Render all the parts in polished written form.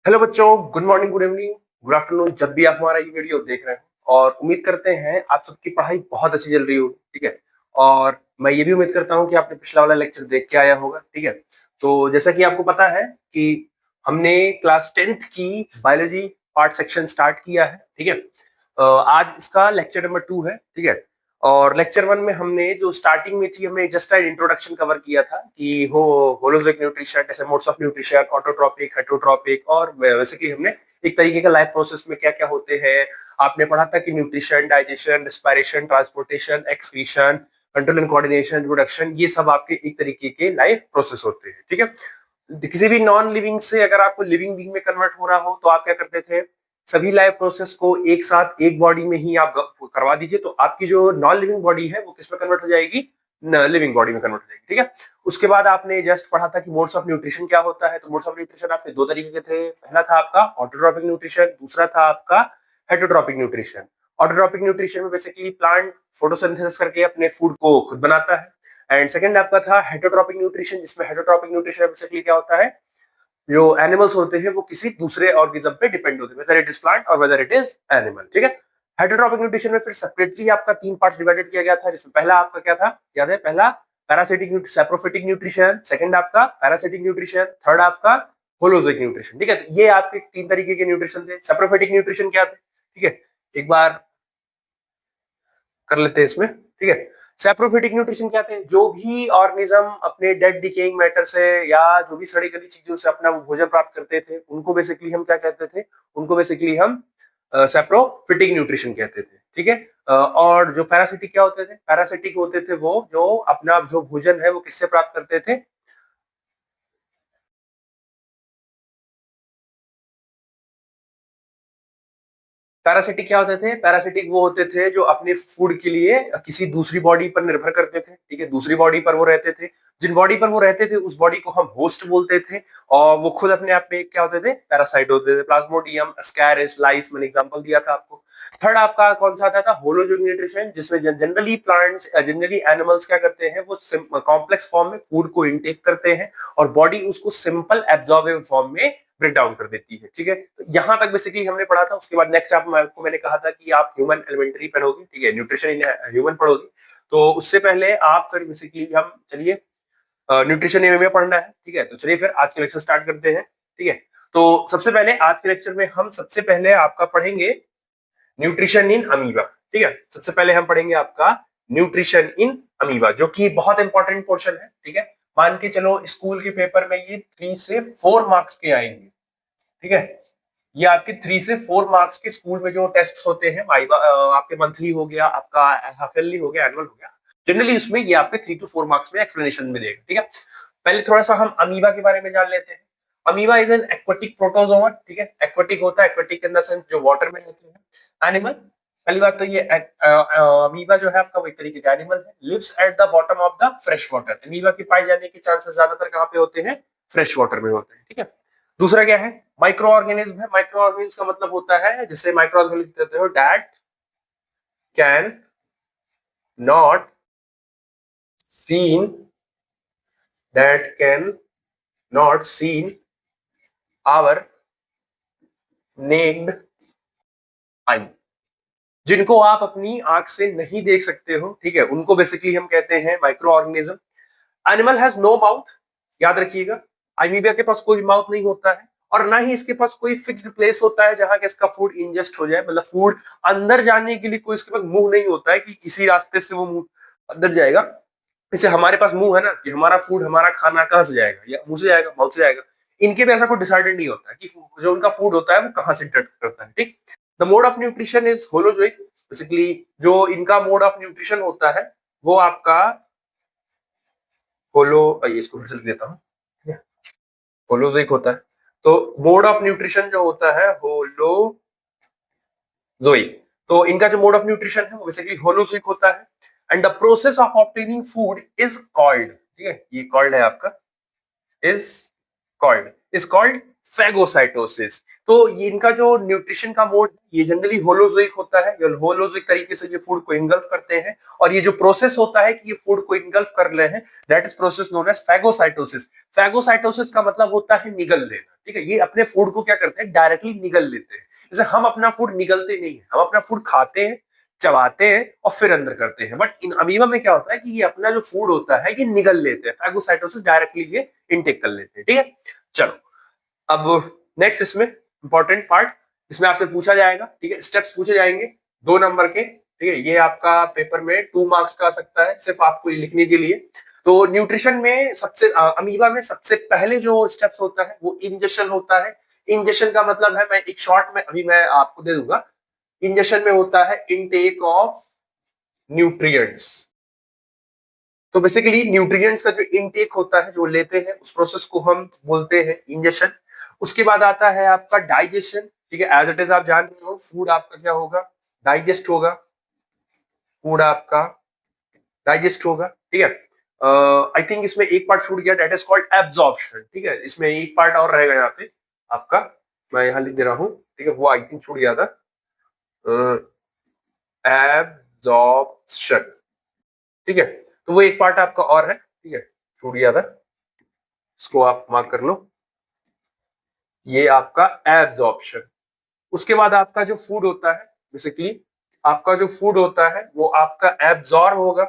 Hello बच्चों, good morning, good evening, good afternoon, जब भी आप हमारा ये वीडियो देख रहे हैं। और उम्मीद करते हैं आप सबकी पढ़ाई बहुत अच्छी चल रही होगी। ठीक है। और मैं ये भी उम्मीद करता हूँ कि आपने पिछला वाला लेक्चर देख के आया होगा। ठीक है। तो जैसा कि आपको पता है कि हमने क्लास 10th की बायोलॉजी पार्ट सेक्शन स्टार्ट किया है। ठीक है। आज इसका लेक्चर नंबर 2 है। ठीक है। और लेक्चर 1 में हमने जो स्टार्टिंग में थी, हमने जस्ट एन इंट्रोडक्शन कवर किया था कि होलोजिक न्यूट्रिशन, ऐसे modes of nutrition, autotrophic, heterotrophic, और वैसे कि हमने एक तरीके का लाइफ प्रोसेस में क्या क्या होते हैं आपने पढ़ा था कि nutrition, digestion, respiration, transportation, excretion, control and coordination, reproduction, ये सब आपके एक तरीके के लाइफ प्रोसेस होते हैं। ठीक है। किसी भी नॉन लिविंग से अगर आपको लिविंग बीइंग में कन्वर्ट हो रहा हो तो आप क्या करते थे, सभी लाइफ प्रोसेस को एक साथ एक बॉडी में ही आप करवा दीजिए, तो आपकी जो नॉन लिविंग बॉडी है वो किस में कन्वर्ट हो जाएगी, लिविंग बॉडी में कन्वर्ट हो जाएगी। ठीक है। उसके बाद आपने जस्ट पढ़ा था कि मोड्स ऑफ न्यूट्रिशन क्या होता है। तो मोड्स ऑफ न्यूट्रिशन आपके दो तरीके के थे। पहला था आपका ऑटोट्रॉपिक न्यूट्रिशन, दूसरा था आपका हेटरोट्रॉपिक न्यूट्रिशन। ऑटोट्रॉपिक न्यूट्रिशन में बेसिकली प्लांट फोटोसिंथेसिस करके अपने फूड को खुद बनाता है। एंड सेकंड आपका था हेटरोट्रॉपिक न्यूट्रिशन, जिसमें हेटरोट्रॉपिक न्यूट्रिशन बेसिकली क्या होता है, जो एनिमल्स होते हैं वो किसी दूसरे ऑर्गेनिज्म पे डिपेंड होते हैं, वेदर इट इज प्लांट और वेदर इट इज एनिमल। ठीक है। हेटरोट्रॉपिक न्यूट्रिशन में फिर सेपरेटली आपका तीन पार्ट्स डिवाइडेड किया गया था, जिसमें पहला आपका क्या था, याद है, पहला पैरासिटिक सैप्रोफिटिक न्यूट्रिशन, सेकंड आपका पैरासिटिक न्यूट्रिशन, थर्ड आपका होलोजिक न्यूट्रिशन। ठीक है। तो ये आपके तीन तरीके के न्यूट्रिशन थे। सैप्रोफिटिक न्यूट्रिशन क्या थे, ठीक है, एक बार कर लेते हैं इसमें। ठीक है। सैप्रोफिटिक न्यूट्रिशन क्या थे, जो भी ऑर्गेनिज्म अपने डेड डिकेइंग मैटर से या जो भी सड़ी गली चीजों से अपना भोजन प्राप्त करते थे, उनको बेसिकली हम क्या कहते थे, उनको बेसिकली हम सैप्रोफिटिक न्यूट्रिशन कहते थे। ठीक है। और जो पैरासिटिक क्या होते थे, पैरासिटिक होते थे वो जो अपना जो भोजन है वो किससे प्राप्त करते थे, पैरासिटिक क्या होते थे, पैरासिटिक वो होते थे जो अपने फूड के लिए किसी दूसरी बॉडी पर निर्भर करते थे। ठीक है। दूसरी बॉडी पर वो रहते थे, जिन बॉडी पर वो रहते थे उस बॉडी को हम होस्ट बोलते थे, और वो खुद अपने आप में क्या होते थे, पैरासाइट होते थे। प्लाज्मोडियम, एस्कैरिस, लाइस, मैंने एग्जांपल दिया था आपको। थर्ड आपका कौन सा आता था, होलोजोइक न्यूट्रिशन, जिसमें जनरली प्लांट्स, जनरली एनिमल्स क्या करते हैं, वो कॉम्प्लेक्स फॉर्म में फूड को इनटेक करते हैं और बॉडी उसको सिंपल एब्जॉर्बिव फॉर्म में ब्रेक डाउन कर देती है। ठीक है। तो यहां तक बेसिकली हमने पढ़ा था। उसके बाद नेक्स्ट आपको मैंने कहा था कि आप ह्यूमन एलिमेंट्री पढ़ोगे। ठीक है, न्यूट्रिशन इन ह्यूमन पढ़ोगे। तो उससे पहले आप फिर बेसिकली हम चलिए न्यूट्रिशन में पढ़ना है। ठीक है। तो चलिए फिर आज के लेक्चर स्टार्ट करते हैं। ठीक है। तो सबसे पहले आज के लेक्चर में हम सबसे पहले आपका पढ़ेंगे न्यूट्रिशन इन अमीबा। ठीक है। सबसे पहले हम पढ़ेंगे आपका न्यूट्रिशन इन अमीबा, जो कि बहुत इंपॉर्टेंट पोर्शन है। ठीक है। मान के चलो स्कूल के पेपर में ये 3 से 4 मार्क्स के आएंगे। ठीक है। ये आपके 3 से 4 मार्क्स के स्कूल में जो टेस्ट होते हैं, आपके मंथली हो गया, आपका हाफ ईयरली हो गया, एनुअल हो गया, जनरली उसमें ये आपके 3 to 4 मार्क्स में एक्सप्लेनेशन में देगा। ठीक है। पहले थोड़ा सा हम अमीबा के बारे में जान लेते हैं। Amoeba is an aquatic protozoa. ठीक है। एक्वेटिक होता है, एक्वेटिक इन द सेंस जो वाटर में रहते हैं एनिमल। पहली बात तो ये अमीबा जो है आपका वही तरीके का एनिमल है, lives at the bottom of the fresh water. Amoeba के पाए जाने के चांसेस ज्यादातर कहाँ पे होते हैं, फ्रेश वाटर में होते हैं। ठीक है। दूसरा क्या है, माइक्रो ऑर्गेनिज्म है। माइक्रो ऑर्गेनिज्म का मतलब होता है, जैसे माइक्रो ऑर्गेनिज्म कहते हो, that can not seen, that can not seen our naked eye, जिनको आप अपनी आंख से नहीं देख सकते हो। ठीक है, उनको बेसिकली हम कहते हैं micro organism. Animal has no mouth, याद रखिएगा, अमीबिया के पास कोई माउथ नहीं होता है, और ना ही इसके पास कोई फिक्स्ड प्लेस होता है जहां के इसका फूड इंजेस्ट हो जाए, मतलब फूड अंदर जाने के लिए कोई इसके पास मुंह नहीं होता है कि इसी रास्ते से वो मुंह अंदर जाएगा। जैसे हमारे पास मुंह है ना, कि हमारा फूड, हमारा खाना कहां से जाएगा, या मुंह से जाएगा, माउथ से जाएगा। इनके भी ऐसा कोई डिसाइडेड नहीं होता है कि जो उनका फूड होता है वो कहां से इंटर करता है। ठीक। The mode of nutrition is holozoic. Basically जो इनका मोड ऑफ न्यूट्रिशन होता है वो आपका इसको फिर से लिख देता हूँ, होलोजोइक होता है। तो मोड ऑफ न्यूट्रिशन जो होता है होलोजोइक, तो इनका जो मोड ऑफ न्यूट्रिशन है वो बेसिकली होलोजोइक होता है। And the process of obtaining food is called, ठीक है, ये कॉल्ड है आपका, इज कॉल्ड फैगोसाइटोसिस। तो ये इनका जो न्यूट्रिशन का मोड ये जनरली होलोजोइक होता है, ये होलोजोइक तरीके से ये फूड को इंगल्फ करते हैं, और ये जो प्रोसेस होता है कि ये फूड को इंगल्फ कर रहे हैं, that is process known as phagocytosis. Phagocytosis का मतलब होता है निगल लेना, ठीक है। ये अपने फूड को क्या करते हैं, डायरेक्टली निगल लेते हैं। जैसे हम अपना फूड निगलते नहीं है, हम अपना फूड खाते हैं, चबाते हैं और फिर अंदर करते हैं, बट इन अमीबा में क्या होता है कि ये अपना जो फूड होता है ये निगल लेते हैं। फैगोसाइटोसिस डायरेक्टली ये इनटेक कर लेते हैं, ठीक है। चलो अब नेक्स्ट इसमें इंपॉर्टेंट पार्ट, इसमें आपसे पूछा जाएगा, ठीक है, स्टेप्स पूछे जाएंगे 2 नंबर के, ठीक है। ये आपका पेपर में 2 मार्क्स का आ सकता है, सिर्फ आपको लिखने के लिए। तो न्यूट्रिशन में सबसे अमीबा में सबसे पहले जो स्टेप्स होता है वो इंजेक्शन होता है। इंजेक्शन का मतलब है, मैं एक शॉर्ट में अभी मैं आपको दे दूंगा। इंजेक्शन में होता है इनटेक ऑफ न्यूट्रिएंट्स। तो बेसिकली न्यूट्रिएंट्स का जो इनटेक होता है, जो लेते हैं, उस प्रोसेस को हम बोलते हैं इंजेक्शन। उसके बाद आता है आपका डाइजेशन, ठीक है। एज इट इज आप जान रहे हो, फूड आपका क्या होगा, डाइजेस्ट होगा, फूड आपका डाइजेस्ट होगा, ठीक है। आई थिंक इसमें एक पार्ट छूट गया, दैट इज कॉल्ड एब्जॉर्प्शन, ठीक है। इसमें एक पार्ट और रहेगा यहाँ पे आपका, मैं यहाँ लिख दे रहा हूँ, ठीक है, वो आई थिंक छूट गया था, एब्जॉर्प्शन, ठीक है। तो वो एक पार्ट आपका और है, ठीक है, छूट गया था, इसको आप मार्क कर लो, ये आपका एब्जॉर्प्शन। उसके बाद आपका जो फूड होता है, बेसिकली आपका जो फूड होता है वो आपका एब्जॉर्ब होगा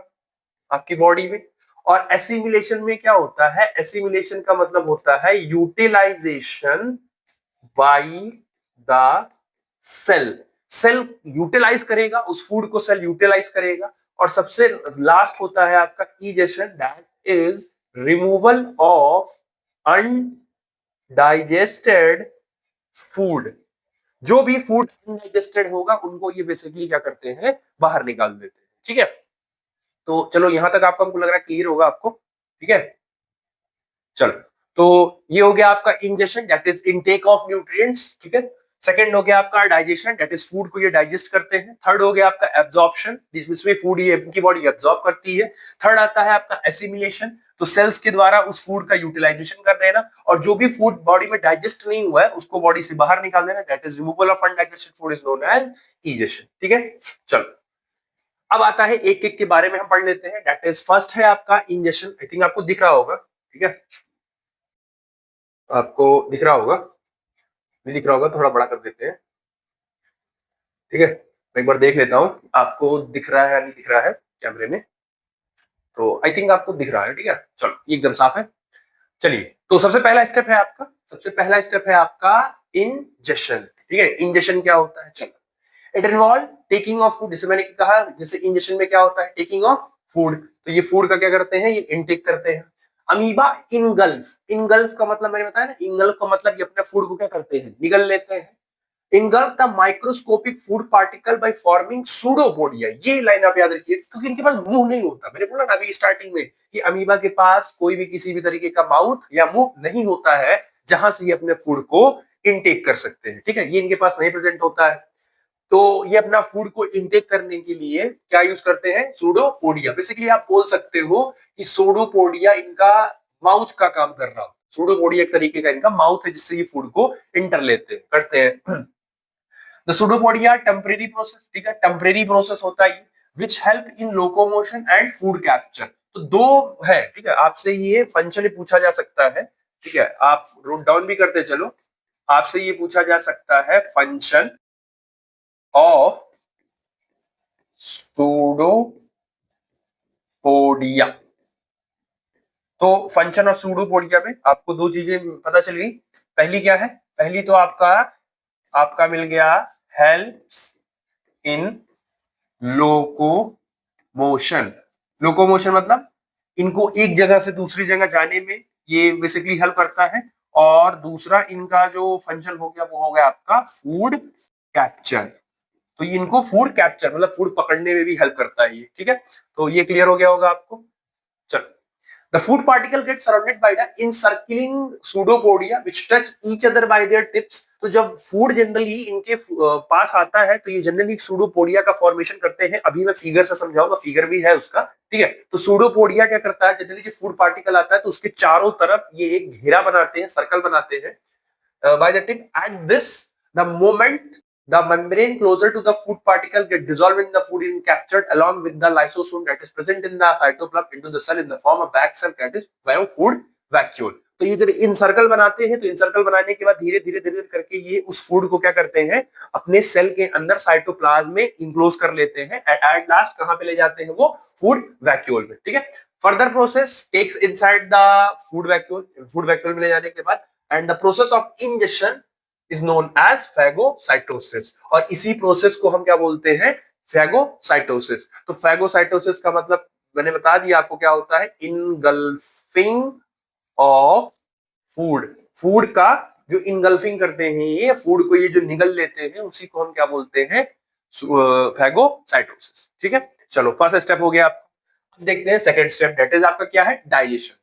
आपकी बॉडी में। और एसिमिलेशन में क्या होता है, एसिमिलेशन का मतलब होता है utilization by the cell. Cell utilize करेगा उस फूड को, सेल यूटिलाइज करेगा। और सबसे लास्ट होता है आपका egestion, that is removal of undigested food. जो भी फूड अनडाइजेस्टेड होगा उनको ये बेसिकली क्या करते हैं, बाहर निकाल देते हैं, ठीक है। तो चलो यहां तक आपको, हमको लग रहा है क्लियर होगा आपको, ठीक है। चलो, तो ये हो गया आपका ingestion, that is intake of nutrients, ठीक है। सेकंड हो गया आपका डाइजेशन, दैट इज फूड को ये डाइजेस्ट करते हैं। थर्ड हो गया आपका एब्जॉर्प्शन, जिसमें फूड ये इनकी बॉडी एब्जॉर्ब करती है। थर्ड आता है आपका एसिमिलेशन, तो सेल्स के द्वारा उस फूड का यूटिलाइजेशन कर देना, और जो भी फूड बॉडी में डाइजेस्ट नहीं हुआ है उसको बॉडी से बाहर निकाल देना, that is removal of undigested food, is known as egestion, ठीक है। चलो अब आता है एक एक के बारे में हम पढ़ लेते हैं। दैट इज फर्स्ट है आपका इंजेक्शन, आई थिंक आपको दिख रहा होगा, ठीक है, आपको दिख रहा होगा, नहीं दिख रहा होगा थोड़ा बड़ा कर देते हैं, ठीक है। मैं एक बार देख लेता हूँ आपको दिख रहा है या नहीं दिख रहा है कैमरे में। तो आई थिंक आपको दिख रहा है, ठीक है, चलो ये एकदम साफ है। चलिए, तो सबसे पहला स्टेप है आपका, सबसे पहला स्टेप है आपका इंजेक्शन, ठीक है। इंजेक्शन क्या होता है, चलो, it involve taking of food. जैसे मैंने कहा, जैसे इंजेक्शन में क्या होता है, टेकिंग ऑफ फूड, तो ये फूड का क्या करते हैं, ये इनटेक करते हैं। अमीबा इनगल्फ, इनगल्फ का मतलब मैंने बताया ना, इनगल्फ का मतलब ये अपने फूड को क्या करते हैं, निगल लेते हैं। engulf the microscopic food particle by forming pseudopodia। ये लाइन आप याद रखिए, क्योंकि इनके पास मुंह नहीं होता। मैंने बोला ना अभी स्टार्टिंग में कि अमीबा के पास कोई भी किसी भी तरीके का माउथ या मुंह नहीं होता है जहां से ये अपने फूड को इनटेक कर सकते हैं, ठीक है, ये इनके पास नहीं प्रेजेंट होता है। तो ये अपना फूड को इनटेक करने के लिए क्या यूज करते हैं, सूडोपोडिया। बेसिकली आप बोल सकते हो कि सूडोपोडिया इनका माउथ का काम कर रहा हो। सूडोपोडिया एक तरीके का इनका माउथ है जिससे ये फूड को इंटर लेते करते हैं। द सूडोपोडिया टेम्परेरी प्रोसेस, ठीक है, टेम्परेरी प्रोसेस होता है which help in locomotion and food capture. तो दो है, ठीक है, आपसे ये फंक्शन पूछा जा सकता है, ठीक है, आप नोट डाउन भी करते चलो। आपसे ये पूछा जा सकता है फंक्शन ऑफ सूडोपोडिया। तो फंक्शन ऑफ सूडोपोडिया में आपको दो चीजें पता चल गई। पहली क्या है, पहली तो आपका मिल गया हेल्प्स इन लोकोमोशन। लोकोमोशन मतलब इनको एक जगह से दूसरी जगह जाने में ये बेसिकली हेल्प करता है। और दूसरा इनका जो फंक्शन हो गया वो हो गया आपका फूड कैप्चर। तो ये इनको फूड कैप्चर मतलब फूड पकड़ने में भी हेल्प करता है ये, ठीक है। तो ये क्लियर हो गया होगा आपको। चलो, the food particle gets surrounded by the encircling pseudopodia which touch each other by their tips। तो जब फूड जनरली इनके पास आता है तो ये जनरली सूडोपोडिया का फॉर्मेशन करते हैं। अभी मैं फिगर से समझाऊंगा, फिगर भी है उसका, ठीक है। तो सूडोपोडिया क्या करता है, जनरली जो फूड पार्टिकल आता है तो उसके चारों तरफ ये एक घेरा बनाते हैं, सर्कल बनाते हैं। by the tip. At this, the moment the membrane closer to the food particle get dissolved in the food is captured along with the lysosome that is present in the cytoplasm into the cell in the form of back cell that is food vacuole. तो ये जब इन circle बनाते हैं तो इन circle बनाने के बाद धीरे धीरे धीरे करके ये उस फूड को क्या करते हैं अपने सेल के अंदर साइटोप्लाज्म में इंक्लोज कर लेते हैं एट लास्ट कहां पे ले जाते हैं वो फूड वैक्यूल में. ठीक है. Further process takes inside the food vacuole में ले जाने के बाद and the process of injection is known as phagocytosis. और इसी प्रोसेस को हम क्या बोलते हैं फैगोसाइटोसिस. तो फैगोसाइटोसिस का मतलब मैंने बता दिया आपको क्या होता है इनगल्फिंग ऑफ फूड का जो इनगल्फिंग करते हैं ये फूड को ये जो निगल लेते हैं उसी को हम क्या बोलते हैं फैगोसाइटोसिस. ठीक है. चलो फर्स्ट स्टेप हो गया. आप देखते हैं सेकंड स्टेप दैट इज आपका क्या है digestion.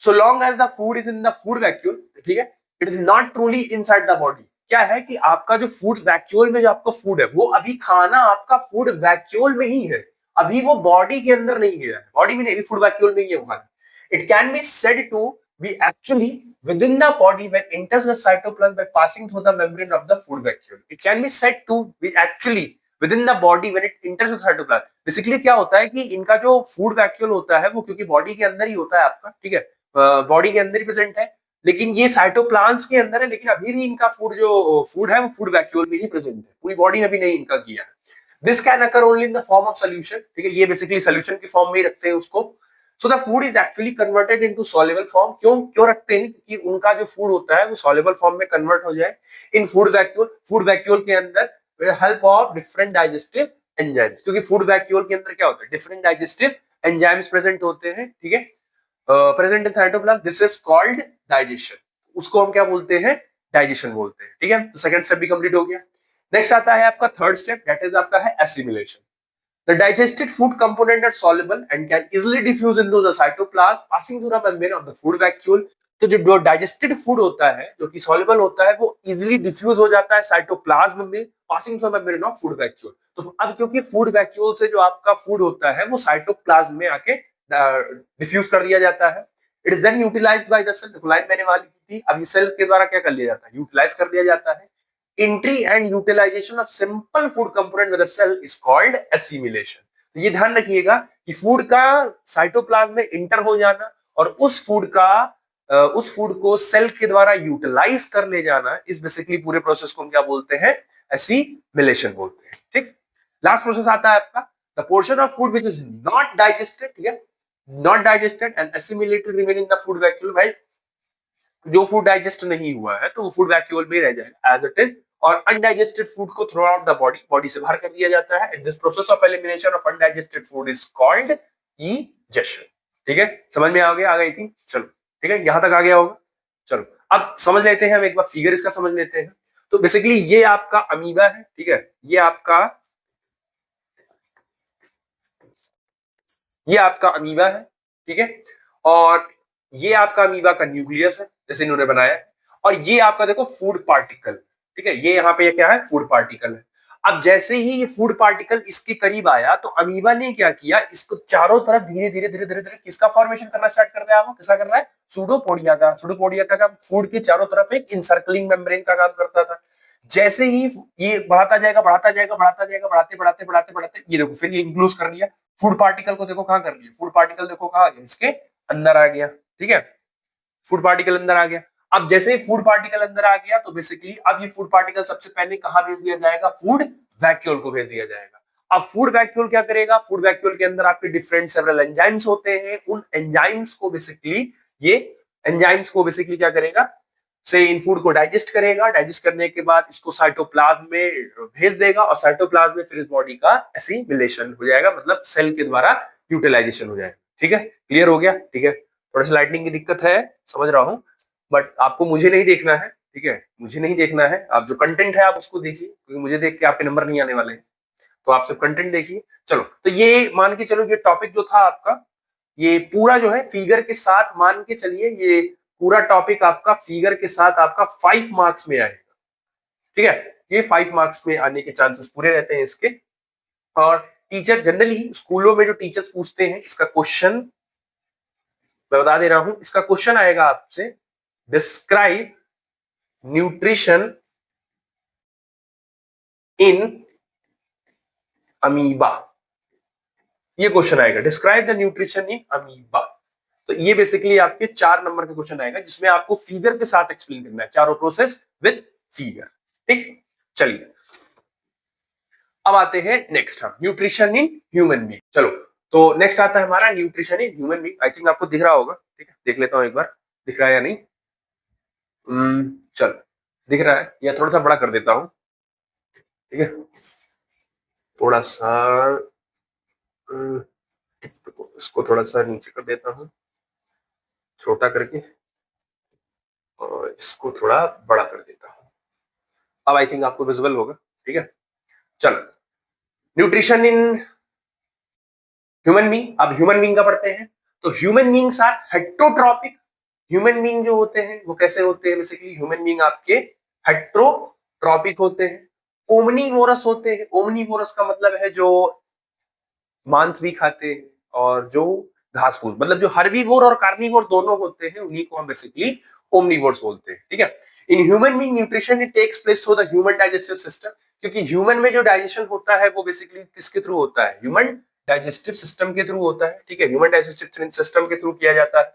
So long as the food is in the food vacuole. ठीक है. It is not truly inside the body. क्या है कि आपका जो फूड वैक्यूल में जो आपका फूड है वो अभी खाना आपका फूड वैक्यूल में ही है. अभी वो बॉडी के अंदर नहीं गया है. बॉडी में नहीं फूड वैक्यूल में ही है वो खाना. It can be said to be actually within the body when enters the cytoplasm by passing through the membrane of the food vacuole. It can be said to be actually within the body when it enters the cytoplasm. Basically क्या होता है कि इनका जो food vacuole होता है वो क्योंकि बॉडी के अंदर ही होता है आपका. ठीक है. बॉडी के अंदर ही प्रेजेंट है लेकिन ये साइटोप्लाज्म के अंदर है लेकिन अभी भी इनका फूड है वो फूड वैक्यूल में ही प्रेजेंट है. पूरी बॉडी में भी नहीं इनका किया है. This can occur only in the form of solution. ठीक है. ये बेसिकली सोल्यूशन की फॉर्म में ही रखते हैं उसको. So the food is actually converted into soluble form. क्यों रखते हैं कि उनका जो फूड होता है वो soluble form में कन्वर्ट हो जाए इन फूड वैक्यूल के अंदर with the help of different digestive enzymes. क्योंकि फूड वैक्यूल के अंदर क्या होता है डिफरेंट डाइजेस्टिव एंजाइम्स प्रेजेंट होते हैं. ठीक है. Present in cytoplasm. This is called digestion. उसको हम क्या बोलते हैं डाइजेशन बोलते हैं. ठीक है. तो सेकंड स्टेप भी कंप्लीट हो गया. नेक्स्ट आता है आपका थर्ड स्टेप दैट इज आपका है assimilation. The digested food component are soluble and can easily diffuse into the cytoplasm, passing through the membrane of the food vacuole. तो जो डाइजेस्टेड फूड होता है जो कि सॉल्युबल होता है वो इजीली डिफ्यूज हो जाता है साइटोप्लाज्म में passing through the membrane of food vacuole. तो अब क्योंकि फूड वैक्यूल से जो आपका फूड होता है वो साइटोप्लाज्म में आके डिफ्यूज कर दिया जाता है. It is then utilized by the cell. Line मैंने वाली की थी. अब इस सेल के द्वारा क्या कर लिया जाता है यूटिलाइज कर दिया जाता है. Entry and utilization of simple food component with a cell is called assimilation. तो ये ध्यान रखिएगा कि फूड का साइटोप्लाज्म में इंटर हो जाना और उस फूड को सेल के द्वारा यूटिलाइज कर ले जाना इस बेसिकली पूरे प्रोसेस को हम क्या बोलते हैं एसिमिलेशन बोलते हैं. ठीक. लास्ट प्रोसेस आता है आपका the portion of food which is not digested. ठीक है. Not digested and assimilated remain in the food vacuole. भाई जो फूड डाइजेस्ट नहीं हुआ है तो वो फूड वैक्यूल में रह जाएगा एज इट इज. और अनडाइजेस्टेड फूड को थ्रू आउट द बॉडी से बाहर कर दिया जाता है. This process of elimination of undigested food is called injection. ठीक है. समझ में आ गई थी. चलो ठीक है. यहां तक आ गया होगा. चलो अब समझ लेते हैं हम एक बार फिगर इसका समझ लेते हैं. तो बेसिकली ये आपका अमीबा है. ठीक है. ये आपका अमीबा है. ठीक है. और ये आपका अमीबा का न्यूक्लियस है जैसे इन्होंने बनाया. और ये आपका देखो फूड पार्टिकल. ठीक है. ये यहाँ पे क्या है फूड पार्टिकल है. अब जैसे ही ये फूड पार्टिकल इसके करीब आया तो अमीबा ने क्या किया इसको चारों तरफ धीरे धीरे किसका फॉर्मेशन करना स्टार्ट कर रहा है. वो किसका कर रहा है सूडोपोडिया का. सूडोपोडिया का काम फूड के चारों तरफ एक इंसर्कलिंग मेम्ब्रेन का काम करता था. जैसे ही ये बढ़ाते ये देखो फिर ये इंक्लूड कर लिया फूड पार्टिकल को. देखो कहां कर लिया फूड पार्टिकल. देखो कहां आ गया इसके अंदर आ गया. ठीक है. फूड पार्टिकल अंदर आ गया. अब जैसे ही फूड पार्टिकल अंदर आ गया तो बेसिकली अब ये फूड पार्टिकल सबसे पहले कहां भेज दिया जाएगा फूड वैक्यूल को भेज दिया जाएगा. अब फूड वैक्यूल क्या करेगा फूड वैक्यूल के अंदर आपके डिफरेंट सेवरल एंजाइम्स होते हैं. उन एंजाइम्स को बेसिकली क्या करेगा से इन फूड को डाइजेस्ट करेगा. डाइजेस्ट करने के बाद इसको साइटोप्लाज्म में भेज देगा और साइटोप्लाज्म में फिर इस बॉडी का एसिमिलेशन हो जाएगा. मतलब सेल के द्वारा यूटिलाइजेशन हो जाएगा. ठीक है. क्लियर हो गया. ठीक है. थोड़ा सा लाइटनिंग की दिक्कत है समझ रहा हूं बट आपको मुझे नहीं देखना है. ठीक है. मुझे नहीं देखना है. आप जो कंटेंट है आप उसको देखिए क्योंकि मुझे देख के आपके नंबर नहीं आने वाले हैं. तो आप सब कंटेंट देखिए. चलो तो ये मान के चलो ये टॉपिक जो था आपका ये पूरा जो है फिगर के साथ मान के चलिए ये पूरा टॉपिक आपका फिगर के साथ आपका 5 मार्क्स में आएगा. ठीक है. ये 5 मार्क्स में आने के चांसेस पूरे रहते हैं इसके. और टीचर जनरली स्कूलों में जो टीचर्स पूछते हैं इसका क्वेश्चन मैं बता दे रहा हूं. इसका क्वेश्चन आएगा आपसे डिस्क्राइब न्यूट्रिशन इन अमीबा, ये क्वेश्चन आएगा। Describe the nutrition in amoeba. तो ये बेसिकली आपके 4 नंबर का क्वेश्चन आएगा, जिसमें आपको फिगर के साथ एक्सप्लेन करना है, चारों प्रोसेस विद फिगर। ठीक, चलिए अब आते हैं नेक्स्ट हम न्यूट्रिशन इन ह्यूमन बीइंग। चलो, तो नेक्स्ट आता है हमारा nutrition in human being. I think आपको दिख रहा होगा, ठीक है, देख लेता हूं एक बार, दिख रहा है या नहीं। चलो, दिख रहा है या थोड़ा सा बड़ा कर देता हूं, ठीक है, थोड़ा सा इसको थोड़ा सा नीचे कर देता हूं, छोटा करके, और इसको थोड़ा बड़ा कर देता हूं। अब आई थिंक आपको विजिबल होगा, ठीक है। चलो, न्यूट्रिशन इन ह्यूमन बीइंग। अब ह्यूमन बीइंग का पढ़ते हैं। तो human beings are heterotrophic. Human being जो होते हैं वो कैसे होते हैं? बेसिकली ह्यूमन बीइंग आपके हेट्रोट्रॉपिक होते हैं, ओमनीवोरस होते हैं। ओमनीवोरस का मतलब है जो मांस भी खाते हैं और जो घास फूस, मतलब जो हर्बीवोर और कार्निवोर दोनों होते हैं, उन्हीं को हम बेसिकली ओमनीवोर्स बोलते हैं, ठीक है। In human being nutrition it takes place through the human digestive system, क्योंकि ह्यूमन में जो डाइजेशन होता है वो बेसिकली किसके थ्रू होता है? ह्यूमन डाइजेस्टिव सिस्टम के थ्रू होता है, ठीक है। ह्यूमन डाइजेस्टिव सिस्टम के थ्रू किया जाता है।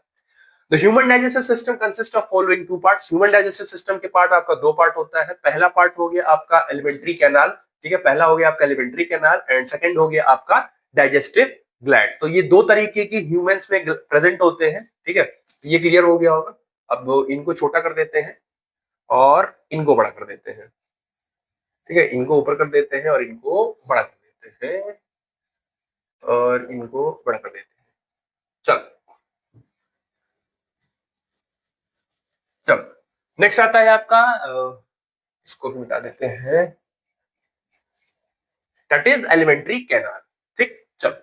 The human digestive system consist of following 2 parts. Human digestive system के पार्ट आपका 2 पार्ट होता है। पहला पार्ट हो गया आपका एलिमेंट्री कैनाल, ठीक है, पहला हो गया आपका एलिमेंट्री कैनाल, एंड सेकंड हो गया आपका डाइजेस्टिव ग्लैंड। तो ये 2 तरीके की ह्यूमंस में प्रेजेंट होते हैं, ठीक है। ये क्लियर हो गया होगा। अब इनको छोटा कर देते हैं और इनको बड़ा कर देते हैं, ठीक है। इनको ऊपर कर देते हैं और इनको बड़ा कर देते हैं और इनको बड़ा कर देते हैं। चलो चलो, नेक्स्ट आता है आपका इसको भी मिटा देते हैं, दैट इज एलिमेंट्री कैनाल। ठीक, चलो,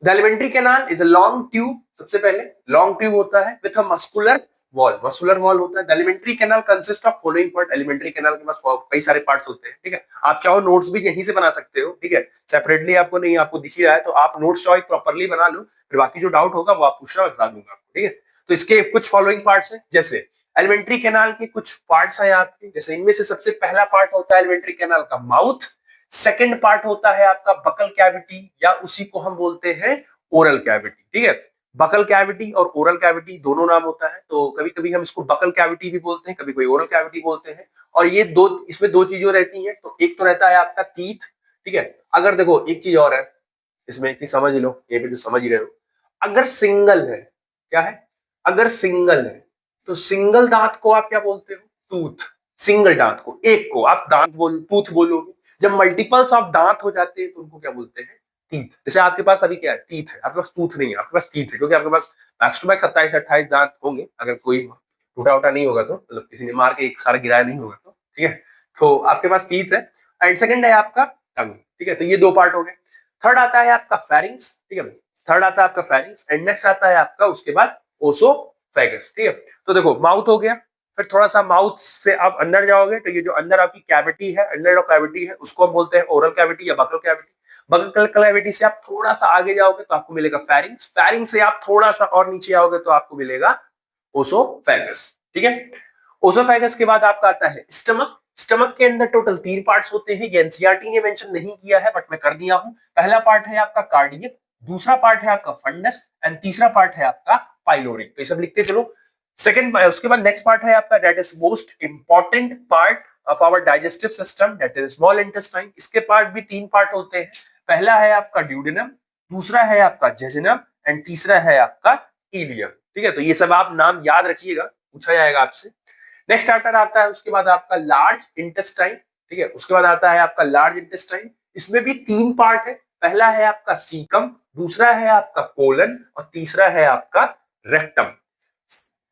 the alimentary canal is a long tube. सबसे पहले लॉन्ग ट्यूब होता है with a muscular wall. Muscular wall होता है। The alimentary canal consist of following part. Alimentary canal के पास कई सारे पार्ट्स होते हैं, ठीक है। आप चाहो नोट्स भी यहीं से बना सकते हो, ठीक है, सेपरेटली आपको नहीं, आपको दिख ही रहा है तो आप नोट्स चाहो प्रॉपरली बना लो, फिर बाकी जो डाउट होगा वो आप पूछना, बता दूंगा आपको, ठीक है। तो इसके कुछ फॉलोइंग पार्ट्स हैं, जैसे एलिमेंट्री कैनाल के कुछ पार्ट्स हैं आपके, जैसे इनमें से सबसे पहला पार्ट होता है एलिमेंट्री कैनाल का माउथ। सेकंड पार्ट होता है आपका बकल कैविटी, या उसी को हम बोलते हैं ओरल कैविटी, ठीक है। बकल कैविटी और ओरल कैविटी दोनों नाम होता है, तो कभी कभी हम इसको बकल कैविटी भी बोलते हैं, कभी कोई ओरल कैविटी बोलते हैं। और ये दो, इसमें 2 चीजें रहती हैं। तो एक तो रहता है आपका टीथ, ठीक है। अगर देखो एक चीज और है इसमें कि समझ लो, ये भी तो समझ ही रहे हो, अगर सिंगल है, क्या है, अगर सिंगल है तो सिंगल दांत को आप क्या बोलते हो? टूथ। सिंगल दांत को, एक को आप दांत बोल, टूथ बोलोगे। जब मल्टीपल्स ऑफ दांत हो जाते हैं तो उनको क्या बोलते हैं? टीथ। जैसे आपके पास अभी क्या है? टीथ है, आपके पास टूथ नहीं है, आपके पास टीथ है, क्योंकि आपके पास मैक्स टू मैक्स 27-28 दांत होंगे, अगर कोई टूटा उटा नहीं होगा तो, मतलब किसी ने मार के एक सारा गिराया नहीं होगा तो, ठीक है। तो आपके पास टीथ है। एंड सेकंड है आपका टंग, ठीक है। तो ये 2 पार्ट हो गए। थर्ड आता है आपका फेरिंग्स, ठीक है। थर्ड आता है आपका फेरिंग्स, एंड नेक्स्ट आता है आपका उसके बाद ओसोफेगस, ठीक है। तो देखो माउथ हो गया, फिर थोड़ा सा माउथ से आप अंदर जाओगे तो ये जो अंदर आपकी कैविटी है, अंदर कैविटी है, उसको हम बोलते हैं ओरल कैविटी या बकल कैविटी। बकल कैविटी से आप थोड़ा सा आगे जाओगे तो आपको मिलेगा फेरिंग्स। फेरिंग्स से आप थोड़ा सा और नीचे आओगे तो आपको मिलेगा ओसोफेगस, ठीक है। ओसोफेगस के बाद आपका आता है स्टमक। स्टमक के अंदर टोटल 3 पार्ट्स होते हैं। ये एनसीईआरटी ने मेंशन नहीं किया है बट मैं कर दिया हूं। पहला पार्ट है आपका कार्डियक, दूसरा पार्ट है आपका फंडस, एंड तीसरा पार्ट है आपका पाइलोरिक। तो ये सब लिखते चलो। सेकंड, उसके बाद नेक्स्ट पार्ट है आपका that is most important part of our digestive system, that is small intestine. इसके पार्ट भी 3 पार्ट होते हैं। पहला है आपका ड्यूडेनम, दूसरा है आपका जेजुनम, एंड तीसरा है आपका इलियम, ठीक है। तो ये सब आप नाम याद रखिएगा, पूछा जाएगा आपसे। नेक्स्ट चैप्टर आता है उसके बाद आपका लार्ज इंटेस्टाइन, ठीक है। उसके बाद आता है आपका लार्ज इंटेस्टाइन। इसमें भी 3 पार्ट है। पहला है आपका सीकम, दूसरा है आपका कोलन, और तीसरा है आपका रेक्टम।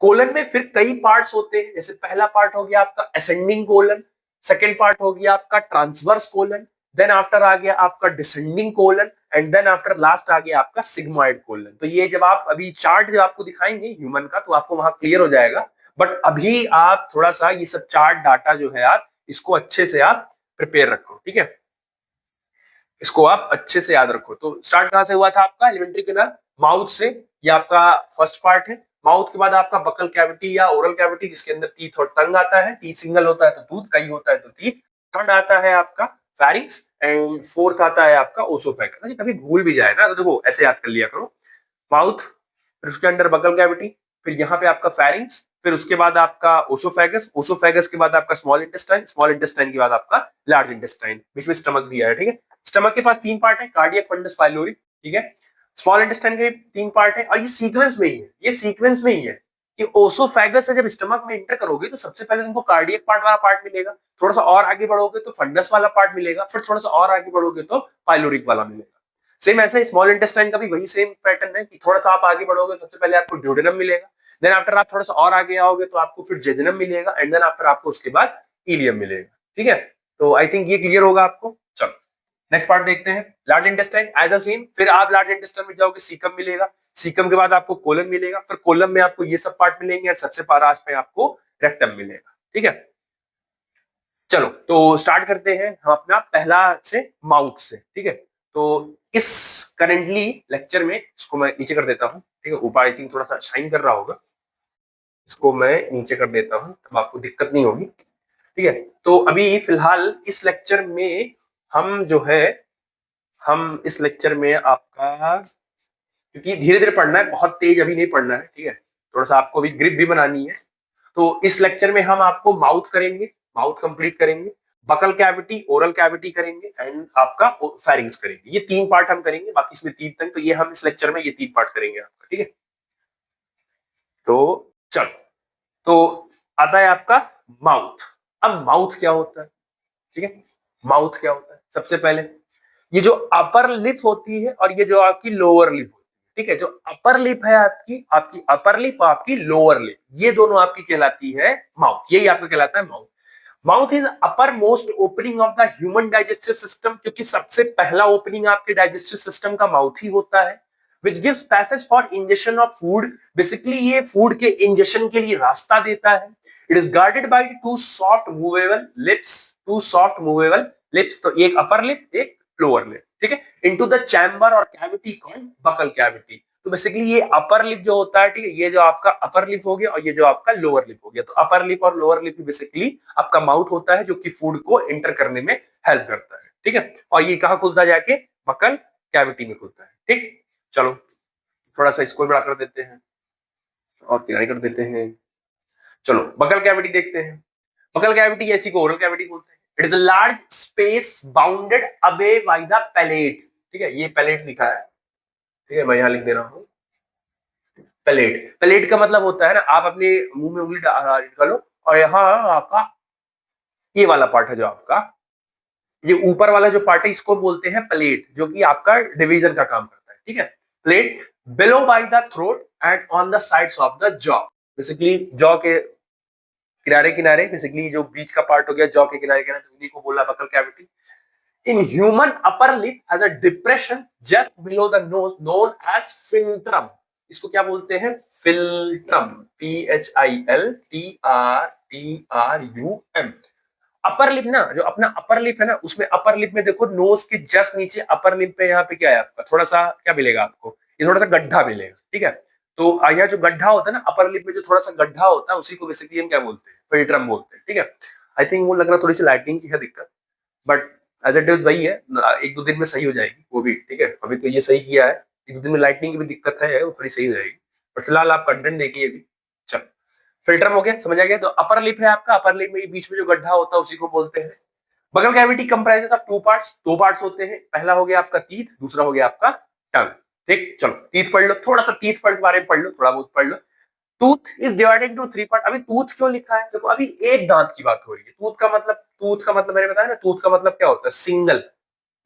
कोलन में फिर कई पार्ट्स होते हैं, जैसे पहला पार्ट हो गया आपका असेंडिंग कोलन, सेकेंड पार्ट हो गया आपका ट्रांसवर्स कोलन, देन आफ्टर आ गया आपका descending colon, and then after last आ गया आपका सिग्मॉइड कोलन। तो ये जब आप अभी चार्ट जब आपको दिखाएंगे ह्यूमन का तो आपको वहां क्लियर हो जाएगा। बट अभी आप थोड़ा सा ये सब चार्ट डाटा जो है आप इसको अच्छे से आप प्रिपेयर रखो, ठीक है। इसको आप अच्छे से याद रखो। तो स्टार्ट कहां से हुआ था आपका? एलिमेंट्री कैनाल, माउथ से, ये आपका फर्स्ट पार्ट है। माउथ के बाद आपका बकल कैविटी या ओरल कैविटी, जिसके अंदर टीथ और टंग आता है। टीथ सिंगल होता है तो टूथ, कई होता है तो टीथ। थर्ड आता है आपका फेरिंग्स एंड फोर्थ आता है आपका ओसोफेगस। अच्छा, कभी भूल भी जाए ना तो देखो ऐसे याद कर लिया करो, माउथ, फिर उसके अंदर बकल कैविटी, फिर यहाँ पे आपका फेरिंग्स, फिर उसके बाद आपका ओसोफेगस, ओसोफेगस के बाद आपका स्मॉल इंटेस्टाइन, स्मॉल इंटेस्टाइन के बाद आपका लार्ज इंटेस्टाइन, बीच में स्टमक भी है। ठीक है, स्टमक के पास तीन पार्ट है, कार्डियक, फंडस, पाइलोरी। ठीक है, स्मॉल इंटेस्टाइन के तीन पार्ट है और ये सीक्वेंस में ही है, ये सीक्वेंस में ही है कि ओसोफेगस से जब स्टमक में एंटर करोगे तो सबसे पहले तुमको कार्डियक पार्ट वाला पार्ट मिलेगा, थोड़ा सा और आगे बढ़ोगे तो फंडस वाला पार्ट मिलेगा, फिर थोड़ा सा और आगे बढ़ोगे तो पाइलोरिक वाला मिलेगा। सेम ऐसे स्मॉल इंटेस्टाइन का भी वही सेम पैटर्न है कि थोड़ा सा आप आगे बढ़ोगे सबसे पहले आपको ड्यूडेनम मिलेगा, देन आफ्टर आप थोड़ा सा और आगे आओगे तो आपको फिर जेजुनम मिलेगा, एंड देन आफ्टर आपको उसके बाद इलियम मिलेगा। ठीक है, तो आई थिंक ये क्लियर होगा आपको। चलो नेक्स्ट पार्ट देखते हैं, large intestine as a same. फिर आप लार्ज इंटेस्टाइन में जाओगे, सीकम मिलेगा, सीकम के बाद आपको कोलन मिलेगा, फिर कोलम में आपको ये सब पार्ट मिलेंगे और सबसे लास्ट में आपको रेक्टम मिलेगा। ठीक है, चलो तो स्टार्ट करते हैं हम अपना पहला से, माउथ से। ठीक है, तो इस करेंटली लेक्चर में इसको मैं नीचे कर देता हूँ। ठीक है, ऊपर आई थिंक थोड़ा सा शाइन कर रहा होगा, इसको मैं नीचे कर देता हूँ तब आपको दिक्कत नहीं होगी। ठीक है, तो अभी फिलहाल इस लेक्चर में हम जो है, हम इस लेक्चर में आपका, क्योंकि धीरे धीरे पढ़ना है, बहुत तेज अभी नहीं पढ़ना है। ठीक है, थोड़ा सा आपको भी ग्रिप भी बनानी है। तो इस लेक्चर में हम आपको माउथ करेंगे, माउथ कंप्लीट करेंगे, बकल कैविटी, ओरल कैविटी करेंगे एंड आपका फेरिंग्स करेंगे। ये तीन पार्ट हम करेंगे, बाकी इसमें तीन तक, तो ये हम इस लेक्चर में ये तीन पार्ट करेंगे आपका। ठीक है, तो चलो, तो आता है आपका माउथ। अब माउथ क्या होता है? ठीक है, माउथ क्या होता है? सबसे पहले ये जो अपर लिप होती है और ये जो आपकी लोअर लिप होती है। ठीक है, जो अपर लिप है आपकी, आपकी अपर लिप, आपकी लोअर लिप, ये दोनों आपकी कहलाती है माउथ। यही आपका कहलाता है mouth. Mouth is upper most opening of the human digestive system, क्योंकि सबसे पहला ओपनिंग आपके डाइजेस्टिव सिस्टम का माउथ ही होता है। Which gives passage for injection of food, basically ये फूड के इंजेक्शन के लिए रास्ता देता है। It is guarded by two soft movable lips, two soft movable lips, तो एक अपर लिप एक लोअर लिप। ठीक है, इनटू द चैम्बर और कैविटी कॉल्ड बकल कैविटी। तो बेसिकली ये अपर लिप जो होता है, ठीक है, ये जो आपका अपर लिप हो गया और ये जो आपका लोअर लिप हो गया, तो अपर लिप और लोअर लिप बेसिकली आपका माउथ होता है जो कि फूड को एंटर करने में हेल्प करता है। ठीक है, और ये कहां खुलता है? जाके बकल कैविटी में खुलता है। ठीक, चलो थोड़ा सा इसको बड़ा कर देते हैं और किनारे कर देते हैं। चलो बकल कैविटी देखते हैं। बकल कैविटी ऐसी को ओरल कैविटी बोलते हैं। It is a large space bounded away by the palate. ठीक है, ये पैलेट लिखा है, ठीक है, मैं यहां लिख दे रहा हूं पैलेट। पैलेट का मतलब होता है ना, आप अपने मुंह में उंगली डालो और यहाँ आपका ये वाला पार्ट है जो आपका, ये ऊपर वाला जो पार्ट है इसको बोलते हैं प्लेट, जो कि आपका डिवीजन का काम करता है। ठीक है, plate below by the throat and on the sides of the jaw, basically jaw के किनारे किनारे, बेसिकली जो बीच का पार्ट हो गया जॉ के किनारे किनारे, उन्हीं को बोला buccal cavity. In human upper lip has a depression just below the nose known as philtrum. इसको क्या बोलते हैं? Philtrum, PHILTRTRUM। अपर लिप ना, जो अपना अपर लिप है ना, उसमें अपर लिप में देखो नोज के जस्ट नीचे अपर लिप पे यहाँ पे क्या है आपका, थोड़ा सा क्या मिलेगा आपको, ये थोड़ा सा गड्ढा मिलेगा। ठीक है, तो यहाँ जो गड्ढा होता है ना अपर लिप में, जो थोड़ा सा गड्ढा होता है उसी को बेसिकली हम क्या बोलते हैं? फिल्ट्रम बोलते हैं। ठीक है, आई थिंक वो लग रहा थोड़ी सी लाइटिंग की है दिक्कत, बट एज इट इज वही है, एक दो दिन में सही हो जाएगी वो भी। ठीक है, अभी तो ये सही किया है, एक दो दिन में लाइटिंग की भी दिक्कत है, वो थोड़ी सही हो जाएगी, बट फिलहाल आप कंटेंट देखिए अभी। चलो फिल्टर हो गया, समझ आ गया। तो अपर लिप है आपका, अपर लिप में बीच में जो गड्ढा होता है उसी को बोलते हैं। बगल cavity comprises of two parts, दो पार्ट्स होते हैं। पहला हो गया आपका टीथ, दूसरा हो गया आपका टंग। ठीक, चलो टीथ पढ़ लो, थोड़ा सा टीथ के बारे में पढ़ लो, थोड़ा बहुत पढ़ लो। Tooth is divided into three part. अभी टूथ क्यों लिखा है? देखो अभी एक दांत की बात हो रही है। टूथ का मतलब मैंने बताया ना, टूथ का मतलब क्या होता है? सिंगल।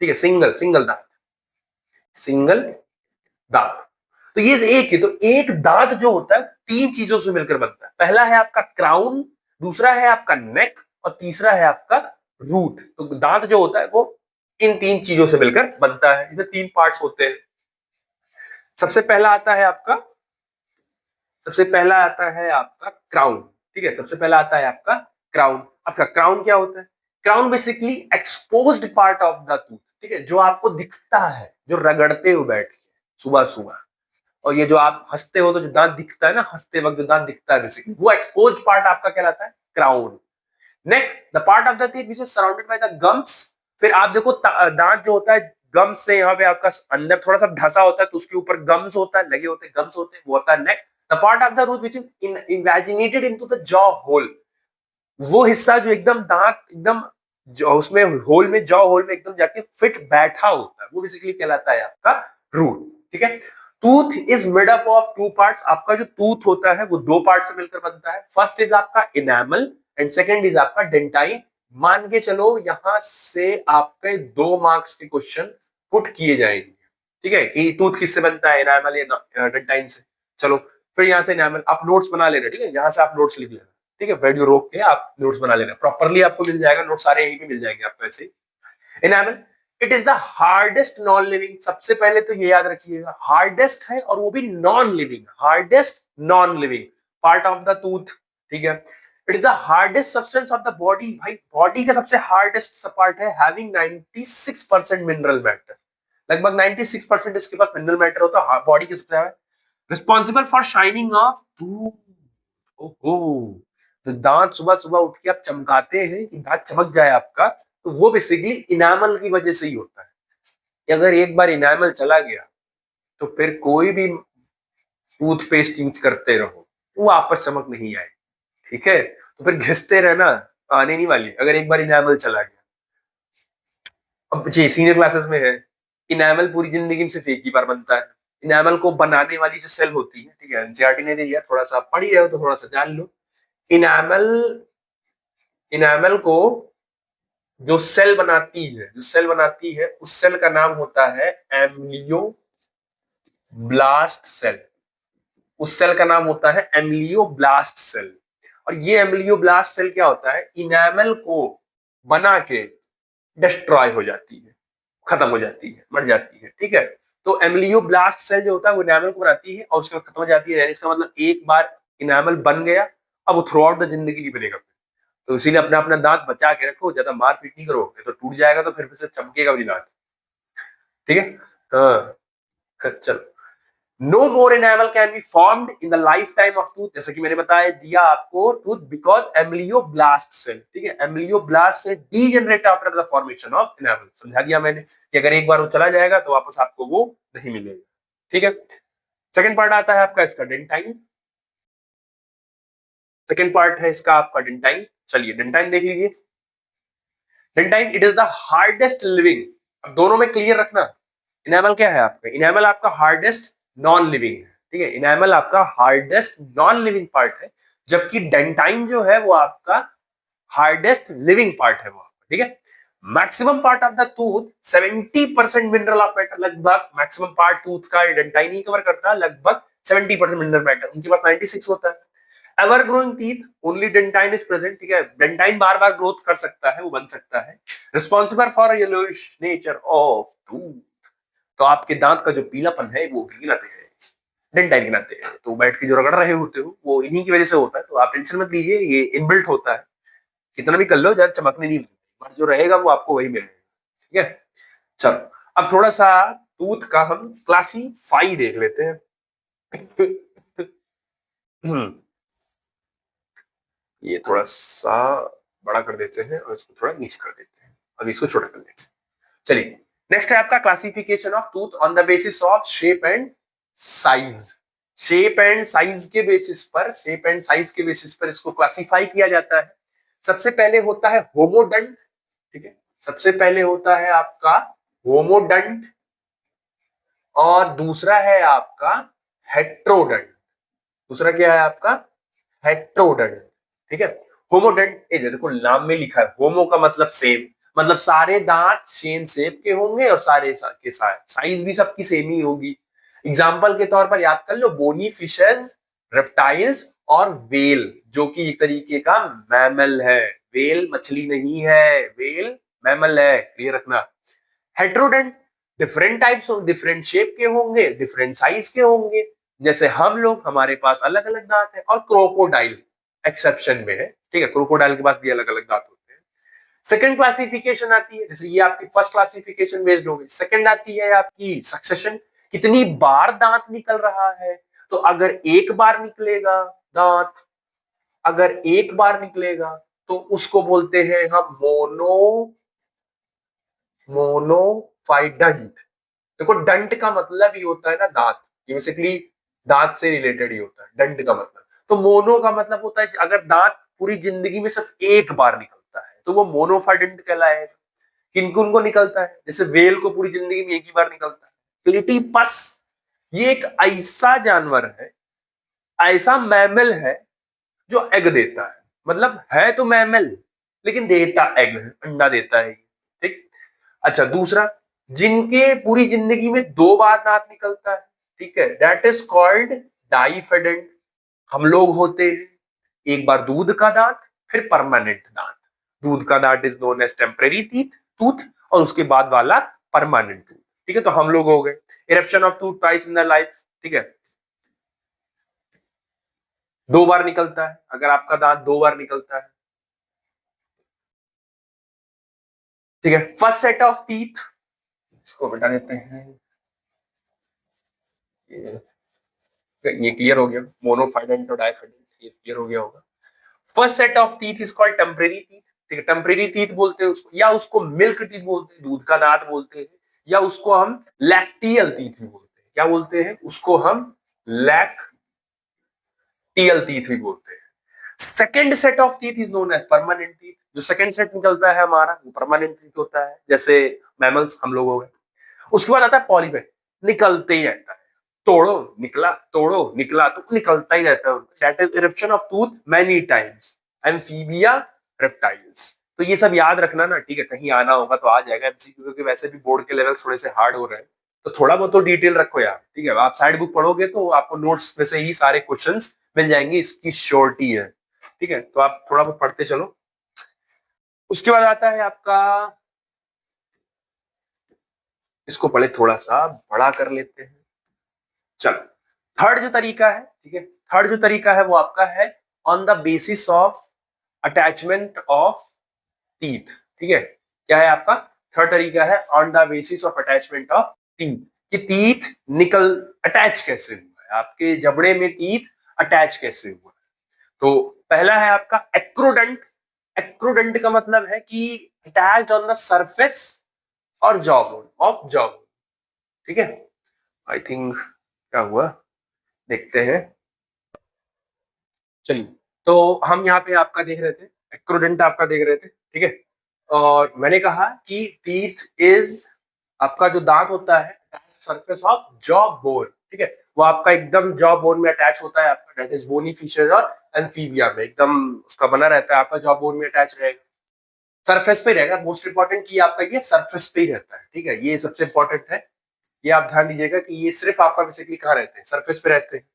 ठीक है, सिंगल, सिंगल दांत, सिंगल दांत। तो ये एक है, तो एक दांत जो होता है तीन चीजों से मिलकर बनता है। पहला है आपका क्राउन, दूसरा है आपका नेक और तीसरा है आपका रूट। तो दांत जो होता है वो इन तीन चीजों से मिलकर बनता है। इसमें तीन पार्ट्स होते हैं। सबसे पहला आता है आपका, सबसे पहला आता है आपका क्राउन। ठीक है, सबसे पहला आता है आपका क्राउन। आपका क्राउन क्या होता है? Crown basically exposed part of the tooth. ठीक है, जो आपको दिखता है, जो रगड़ते हुए बैठ सुबह सुबह, और ये जो आप हंसते हो तो जो दांत दिखता है ना, हंसते वक्त जो दांत दिखता है बेसिकली, वो एक्सपोज्ड पार्ट आपका कहलाता है crown. Next the part of the teeth which is surrounded by the gums. फिर आप देखो दांत जो होता है गम्स से यहाँ पे आपका अंदर थोड़ा सा ढसा होता है, तो उसके ऊपर गम्स होता है, लगे होते हैं, गम्स होते हैं, वो होता है neck. The part of the root which is invaginated into the jaw hole, वो हिस्सा जो एकदम दांत एकदम उसमें होल में, जॉ होल में एकदम जाके फिट बैठा होता है, वो बेसिकली कहलाता है आपका रूट। ठीक है। Tooth is made up of two parts. आपका जो टूथ होता है वो दो पार्ट से मिलकर बनता है। फर्स्ट इज आपका इनेमल एंड सेकेंड इज आपका डेंटाइन। मान के चलो यहां से आपके 2 मार्क्स के क्वेश्चन पुट किए जाएंगे। ठीक है, कि टूथ किससे बनता है, इनेमल या डेंटाइन से। चलो फिर यहाँ से इनेमल आप नोट्स बना लेना। ठीक है, यहाँ से आप नोट्स लिख लेना। ठीक है, वीडियो रोक के आप नोट्स बना लेना, प्रॉपरली आपको मिल जाएगा, नोट्स सारे यहीं पे मिल जाएंगे आपको ऐसे ही। Enamel it is the hardest non living. सबसे पहले तो ये याद रखिएगा, हार्डेस्ट है और वो भी non living, hardest non living part of the tooth. ठीक है, it is the hardest substance of the body. भाई बॉडी का सबसे हार्डेस्ट पार्ट है, हैविंग 96% मिनरल मैटर। लगभग 96% इसके पास मिनरल मैटर होता है, बॉडी के सबसे ज्यादा। Responsible for shining of tooth. ओहो, तो दांत सुबह सुबह उठ के आप चमकाते हैं कि दांत चमक जाए आपका, तो वो बेसिकली इनामल की वजह से ही होता है। अगर एक बार इनामल चला गया तो फिर कोई भी टूथपेस्ट यूज करते रहो, वो आपस चमक नहीं आए। ठीक है, तो फिर घिसते रहना, आने नहीं वाली अगर एक बार इनामल चला गया। अब जी सीनियर क्लासेस में है, इनामल पूरी जिंदगी में सिर्फ एक ही बार बनता है। इनामल को बनाने वाली जो सेल होती है, ठीक है, एनसीईआरटी ने दिया, थोड़ा सा पढ़ ही रहे हो तो थोड़ा सा जान लो। इनामल इनामल को जो सेल बनाती है, उस सेल का नाम होता है एम्लियोब्लास्ट सेल। उस सेल का नाम होता है एम्लियोब्लास्ट सेल। और ये एम्लियोब्लास्ट सेल क्या होता है, इनामल को बना के डिस्ट्रॉय हो जाती है, खत्म हो जाती है, मर जाती है। ठीक है, तो एम्लियोब्लास्ट सेल जो होता है वो इनामल को बनाती है और उसके बाद खत्म हो जाती है। इसका मतलब एक बार इनामल बन गया, अब वो थ्रू आउट द जिंदगी नहीं बनेगा। तो इसीलिए अपना अपना दांत बचा के रखो, ज्यादा मार पीट नहीं करो, तो टूट जाएगा तो फिर से चमकेगा भी दांत। ठीक है, हाँ चलो। No more enamel can be formed in the life time of tooth. जैसा कि मैंने बताया दिया आपको, टूथ बिकॉज एम्लियोब्लास्ट सेल, ठीक है, ameloblast cell degenerate after the formation of enamel. समझा दिया मैंने कि अगर एक बार वो चला जाएगा तो वापस आपको वो नहीं मिलेगा। ठीक है, सेकंड पार्ट आता है आपका इसका डेंटाइन। सेकंड पार्ट है इसका आपका डेंटाइन। चलिए डेंटाइन देख लीजिए। Dentine it is the hardest living. अब दोनों में क्लियर रखना, इनेमल क्या है आपका, इनेमल आपका हार्डेस्ट नॉन लिविंग है। ठीक है, इनेमल आपका हार्डेस्ट नॉन लिविंग पार्ट है, जबकि डेंटाइन जो है वो आपका हार्डेस्ट लिविंग पार्ट है वो आपका। ठीक है, maximum part of the tooth 70% mineral of matter. लगभग मैक्सिमम पार्ट टूथ का डेंटाइन ही कवर करता है, लगभग 70% मिनरल मैटर। उनके पास 96 होता है। Ever growing teeth only dentine is present. ठीक है, डेंटाइन बार बार ग्रोथ कर सकता है, वो बन सकता है। Responsible for yellowish nature of tooth. तो आपके दांत का जो पीलापन है वो गिनाते हैं, डेंटाइन गिनाते हैं। तो बैठ के जो रगड़ रहे होते हो वो इन्हीं की वजह से होता है, तो आप टेंशन मत लीजिए, ये इनबिल्ट होता है। कितना भी कर लो, ज्यादा चमकने नहीं, जो रहेगा वो आपको वही मिलेगा। ठीक है, चलो अब थोड़ा सा टूथ का हम क्लासीफाई देख लेते हैं। ये थोड़ा सा बड़ा कर देते हैं और इसको थोड़ा नीचे कर देते हैं, अब इसको छोटा कर लेते हैं। चलिए नेक्स्ट है आपका classification of tooth on the basis of shape and size. Shape and size के बेसिस पर इसको क्लासिफाई किया जाता है। सबसे पहले होता है होमोडंट। ठीक है, सबसे पहले होता है आपका होमोडंट और दूसरा है आपका हेट्रोडंट। दूसरा क्या है आपका, हेट्रोडंट। ठीक है, होमोडंट देखो नाम में लिखा है, होमो का मतलब सेम, मतलब सारे दांत सेम शेप के होंगे और सारे के साइज भी सबकी सेम ही होगी। एग्जाम्पल के तौर पर याद कर लो, बोनी फिशेस, रेप्टाइल्स और वेल, जो कि एक तरीके का मैमल है। वेल मछली नहीं है, वेल मैमल है, क्लियर रखना। Heterodont different types of different shape के होंगे, डिफरेंट साइज के होंगे, जैसे हम लोग, हमारे पास अलग अलग दांत है। और क्रोकोडाइल एक्सेप्शन में है। ठीक है, क्रोकोडाइल के पास भी अलग अलग दांत होते हैं। सेकंड क्लासिफिकेशन आती है, जैसे ये आपकी फर्स्ट क्लासिफिकेशन बेस्ड होगी, सेकंड आती है आपकी सक्सेशन। कितनी बार दांत निकल रहा है। तो अगर एक बार निकलेगा दांत, अगर एक बार निकलेगा तो उसको बोलते हैं हम मोनोफाइडंट। देखो डंट का मतलब ही होता है ना दांत, ये बेसिकली दांत से रिलेटेड ही होता है डंट का मतलब। तो मोनो का मतलब होता है अगर दांत पूरी जिंदगी में सिर्फ एक बार निकलता है तो वो मोनोफाइडेंट कहलाएगा। किनको उनको निकलता है, जैसे वेल को पूरी जिंदगी में एक ही बार निकलता है। प्लेटिपस ये एक ऐसा जानवर है, ऐसा मैमल है जो एग देता है, मतलब है तो मैमल लेकिन देता एग है, अंडा देता है। ठीक। अच्छा दूसरा, जिनके पूरी जिंदगी में दो बार दांत निकलता है, ठीक है, दैट इज कॉल्ड डाइफेडेंट। हम लोग होते हैं एक बार दूध का दांत, फिर परमानेंट दांत। दूध का दांत is known as temporary tooth, और उसके बाद वाला परमानेंट टूथ। ठीक है, तो हम लोग हो गए। Eruption of tooth twice in the life, ठीक है, दो बार निकलता है अगर आपका दांत दो बार निकलता है। ठीक है, फर्स्ट सेट ऑफ टीथ, इसको बता देते हैं। ये क्लियर हो गया, मोनोफाइडेंट और डाइफेडेंट, ये क्लियर हो गया होगा। First set of teeth is called temporary teeth. ठीक है, टेम्परेरी टीथ बोलते हैं उसको, या उसको मिल्क टीथ बोलते हैं, दूध का दांत बोलते हैं, या उसको हम लैक्टियल टीथ भी बोलते हैं। क्या बोलते हैं उसको हम? लैक्टियल टीथ भी बोलते हैं। Second set of teeth is known as permanent teeth. जो सेकेंड सेट निकलता है हमारा वो परमानेंट टीथ होता है, जैसे मैमल्स हम लोग हो गए। उसके बाद आता है पॉलीपेट, निकलते ही रहता है, तोड़ो निकला तो निकलता ही रहता है। That is eruption of tooth many times, amphibia, reptiles. तो ये सब याद रखना ना, ठीक है, कहीं आना होगा तो आ जाएगा एमसीक्यू, क्योंकि वैसे भी बोर्ड के लेवल थोड़े से हार्ड हो रहे हैं। तो थोड़ा बहुत तो डिटेल रखो यार, ठीक है। आप साइड बुक पढ़ोगे तो आपको नोट्स में से ही सारे क्वेश्चंस मिल जाएंगे, इसकी श्योरिटी है। ठीक है, तो आप थोड़ा बहुत पढ़ते चलो। उसके बाद आता है आपका, इसको पढ़े थोड़ा सा बड़ा कर लेते हैं। चलो, थर्ड जो तरीका है, ठीक है, थर्ड जो तरीका है वो आपका है on the basis of attachment of teeth. ठीक है, क्या है आपका थर्ड तरीका है on the basis of attachment of teeth, कि टीथ निकल अटैच कैसे हुआ है, आपके जबड़े में टीथ अटैच कैसे हुआ है। तो पहला है आपका एक्रोडंट। एक्रोडंट का मतलब है कि अटैच्ड ऑन द सरफेस और jaw bone of jaw bone. ठीक है, आई थिंक क्या हुआ देखते हैं। चलिए, तो हम यहाँ पे आपका देख रहे थे, एक्रोडेंट आपका देख रहे थे, ठीक है। और मैंने कहा कि टीथ इज आपका जो दांत होता है सरफेस ऑफ जॉ बोन, ठीक है, वो आपका एकदम जॉ बोन में अटैच होता है आपका, दैट इज बोनी फीचर, और एम्फीबिया में एकदम उसका बना रहता है, आपका जॉ बोन में अटैच रहेगा, सरफेस पे रहेगा। मोस्ट इंपॉर्टेंट की आपका ये सरफेस पे ही रहता है, ठीक है, ये सबसे इंपॉर्टेंट है। ये आप ध्यान दीजिएगा कि ये सिर्फ आपका बेसिकली कहाँ रहते हैं, सरफेस पे रहते हैं।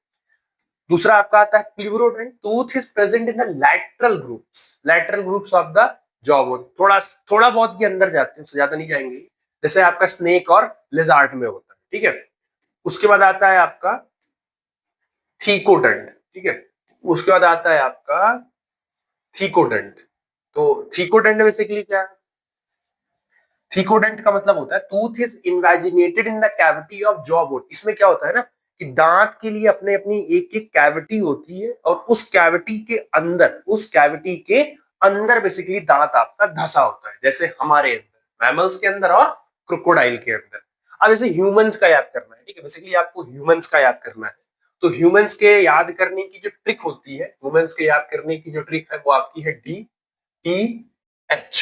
दूसरा आपका आता है pleurodont, tooth is present in the lateral groups of the jaw bone. थोड़ा थोड़ा बहुत के अंदर जाते हैं, उससे ज्यादा नहीं जाएंगे, जैसे आपका स्नेक और लिजार्ड में होता है, ठीक है। उसके बाद आता है आपका थीकोडेंट, ठीक है, उसके बाद आता है आपका थीकोडेंट। तो थीकोडेंट बेसिकली क्या है? थीकोडेंट का मतलब होता है tooth is invaginated in the cavity of jaw bone. इसमें क्या होता है ना कि दांत के लिए अपने अपनी एक एक कैविटी होती है, और उस कैविटी के अंदर बेसिकली दांत आपका धसा होता है, जैसे हमारे अंदर, मैमल्स के अंदर और क्रोकोडाइल के अंदर। अब जैसे ह्यूमंस का याद करना है, ठीक है, बेसिकली आपको ह्यूमंस का याद करना है। तो ह्यूमंस के याद करने की जो ट्रिक होती है, ह्यूमंस के याद करने की जो ट्रिक है वो आपकी है DTH।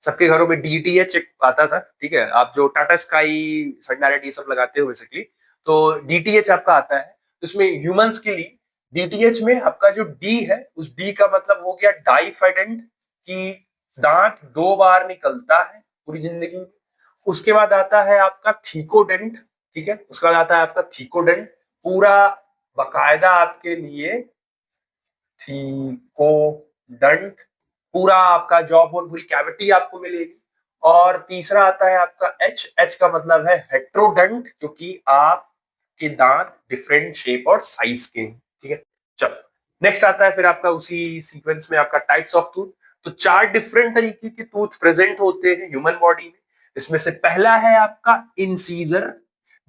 सबके घरों में DTH एक आता था, ठीक है, आप जो टाटा स्काई, सनडायरेक्ट ये सब लगाते हो बेसिकली, तो DTH आपका आता है। इसमें ह्यूमंस के लिए DTH में आपका जो D है, उस D का मतलब हो गया डाइफेडेंट, कि दांत दो बार निकलता है पूरी जिंदगी में। उसके बाद आता है आपका थीकोडेंट, ठीक है, उसके बाद आता है आपका थीकोडेंट, पूरा बकायदा आपके लिए थीकोडेंट, पूरा आपका जॉ बोन, पूरी कैविटी आपको मिलेगी। और तीसरा आता है आपका एच का मतलब है हेट्रोडेंट, क्योंकि आपके दांत डिफरेंट शेप और साइज के हैं, ठीक है। चलो, नेक्स्ट आता है फिर आपका उसी सीक्वेंस में आपका टाइप्स ऑफ टूथ। तो चार डिफरेंट तरीके के टूथ प्रेजेंट होते हैं ह्यूमन बॉडी में। इसमें से पहला है आपका इंसीजर,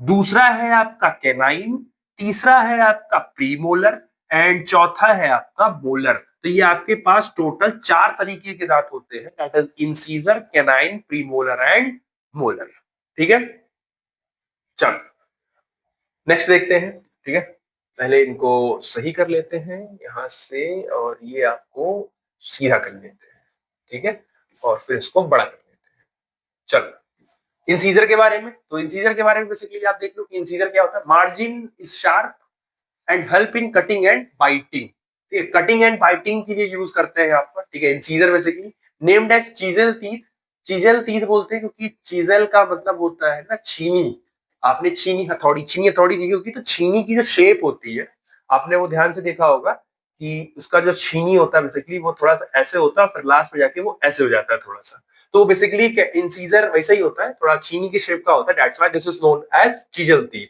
दूसरा है आपका कैनाइन, तीसरा है आपका प्रीमोलर एंड चौथा है आपका मोलर। तो ये आपके पास टोटल 4 तरीके के दांत होते हैं, that is incisor, canine, premolar and molar. ठीक है, चलो नेक्स्ट देखते हैं। ठीक है, पहले इनको सही कर लेते हैं यहां से, और ये आपको सीधा कर लेते हैं। ठीक है, और फिर इसको बड़ा कर लेते हैं। चलो इंसीजर के बारे में, तो इंसीजर के बारे में बेसिकली आप देख लो कि इंसीजर क्या होता है। Margin is sharp and help in cutting and biting. ठीक है, कटिंग एंड बाइटिंग के लिए यूज करते हैं यहाँ पर। ठीक है, incisor basically named as chisel teeth. Chisel teeth बोलते हैं क्योंकि चीजल का मतलब होता है ना छीनी। आपने छीनी हथौड़ी देखी होगी, तो छीनी की जो शेप होती है, आपने वो ध्यान से देखा होगा कि उसका जो छीनी होता है बेसिकली वो थोड़ा सा ऐसे होता है, फिर लास्ट में जाके वो ऐसे हो जाता है थोड़ा सा। तो बेसिकली इंसीजर वैसा ही होता है, थोड़ा छीनी की शेप का होता है, that's why this is known as chisel teeth.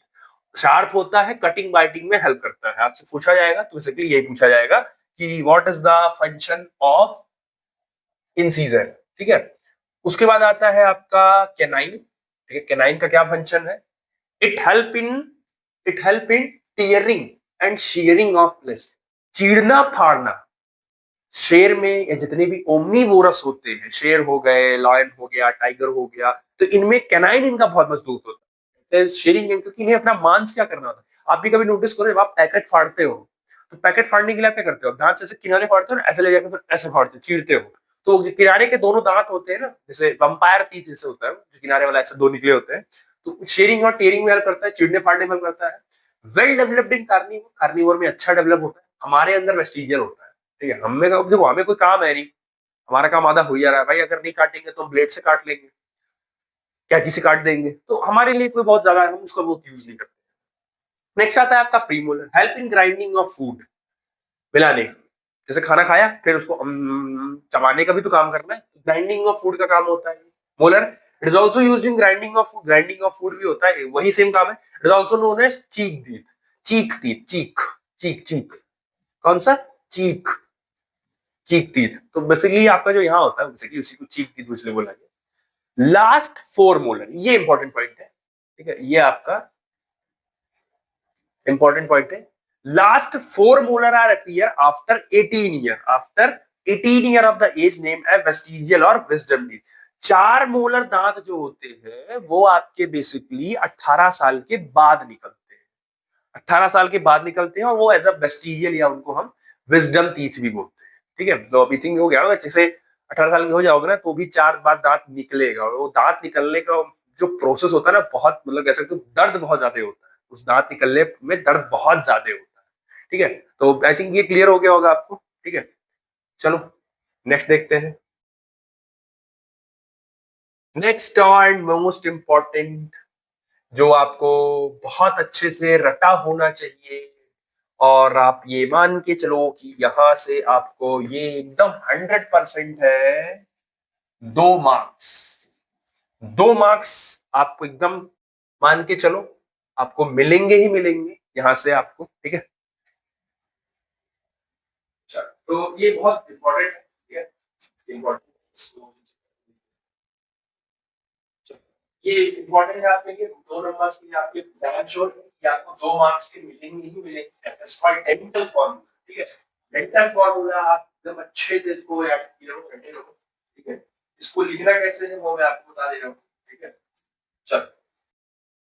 Sharp होता है, कटिंग बाइटिंग में हेल्प करता है। आपसे पूछा जाएगा तो बेसिकली यही पूछा जाएगा कि what is the function of incisor. ठीक है, उसके बाद आता है आपका कैनाइन। ठीक है, कैनाइन का क्या फंक्शन है। It help in it help in tearing and shearing of flesh. चीरना फाड़ना शेर में, या जितने भी ओमनीवोरस होते हैं, शेर हो गए, लायन हो गया, टाइगर हो गया, तो इनमें कैनाइन इनका बहुत मजबूत होता है शेयरिंग, क्योंकि इन्हें अपना मांस क्या करना होता है। आप भी कभी नोटिस करो, जब आप पैकेट फाड़ते हो, तो पैकेट फाड़ने के लिए आप क्या करते हो, दांत से ऐसे किनारे फाड़ते हो, ऐसे ले जाकर फिर ऐसे फाड़ते चीरते हो। तो किनारे के दोनों दांत होते हैं ना, जैसे वंपायर टीथ जैसे होता है, जो किनारे वाला ऐसे दो निकले होते हैं, तो शेयरिंग और टेयरिंग में हेल्प करता है, चीरने फाड़ने में हेल्प करता है। Well developed in carnivore, carnivore में अच्छा डेवलप होता है। हमारे अंदर वेस्टिजियल होता है। ठीक है, हमें देखो हमें कोई काम है नहीं, हमारा काम आधा हो ही जा रहा है भाई, अगर नहीं काटेंगे तो हम ब्लेड से काट लेंगे, कैंची से काट देंगे, तो हमारे लिए कोई बहुत ज्यादा हम उसका बहुत यूज नहीं करते। नेक्स्ट आता है आपका premolar, help in grinding of food, मिलाने। जैसे खाना खाया फिर उसको चबाने का भी तो काम करना है, ग्राइंडिंग ऑफ फूड का काम होता है molar. It is also use in grinding of food, grinding of food भी होता है, वही सेम काम है। It is also known as cheek teeth. Cheek teeth, cheek cheek cheek, कौन सा, चीक, चीक टीथ। तो बेसिकली आपका जो यहाँ होता है बेसिकली उसी को चीक टीथ इसलिए बोला गया। लास्ट 4 मोलर, ये इंपॉर्टेंट पॉइंट है। ठीक है, ये आपका इंपॉर्टेंट पॉइंट है। Last 4 molar are appear after 18 year, after 18 year of the age name a vestigial और विजडम टीथ। 4 मोलर दांत जो होते हैं वो आपके बेसिकली 18 साल के बाद निकलते हैं। 18 साल के बाद निकलते हैं, और वो एज अ वेस्टिजियल या उनको हम विजडम टीथ भी बोलते हैं। ठीक है, तो अभी थिंक हो गया होगा, जैसे 18 साल के हो जाओगे ना तो भी 4 बार दांत निकलेगा, और वो दांत निकलने का जो प्रोसेस होता है ना, बहुत मतलब कह सकते हो दर्द बहुत ज्यादा होता है, उस दांत निकलने में दर्द बहुत ज्यादा होता है। ठीक है, तो आई थिंक ये क्लियर हो गया होगा आपको। ठीक है, चलो नेक्स्ट देखते हैं। नेक्स्ट एंड मोस्ट इंपॉर्टेंट, जो आपको बहुत अच्छे से रटा होना चाहिए, और आप ये मान के चलो कि यहां से आपको ये एकदम 100% है, 2 मार्क्स। 2 मार्क्स आपको एकदम मान के चलो, आपको मिलेंगे ही मिलेंगे यहां से आपको। ठीक है, तो ये बहुत इंपॉर्टेंट है। ठीक है, इंपॉर्टेंट, ये इंपॉर्टेंट है आपके लिए, 2 नंबर्स के लिए आपके डैम श्योर कि आपको 2 मार्क्स के मिलेंगे ही मिलेंगे। That's called dental formula. ठीक है, डेंटल फॉर्मूला आप एकदम अच्छे से इसको याद करो, रटे रहो। ठीक है, इसको लिखना कैसे है वो मैं आपको बता दे रहा हूँ। ठीक है, चलो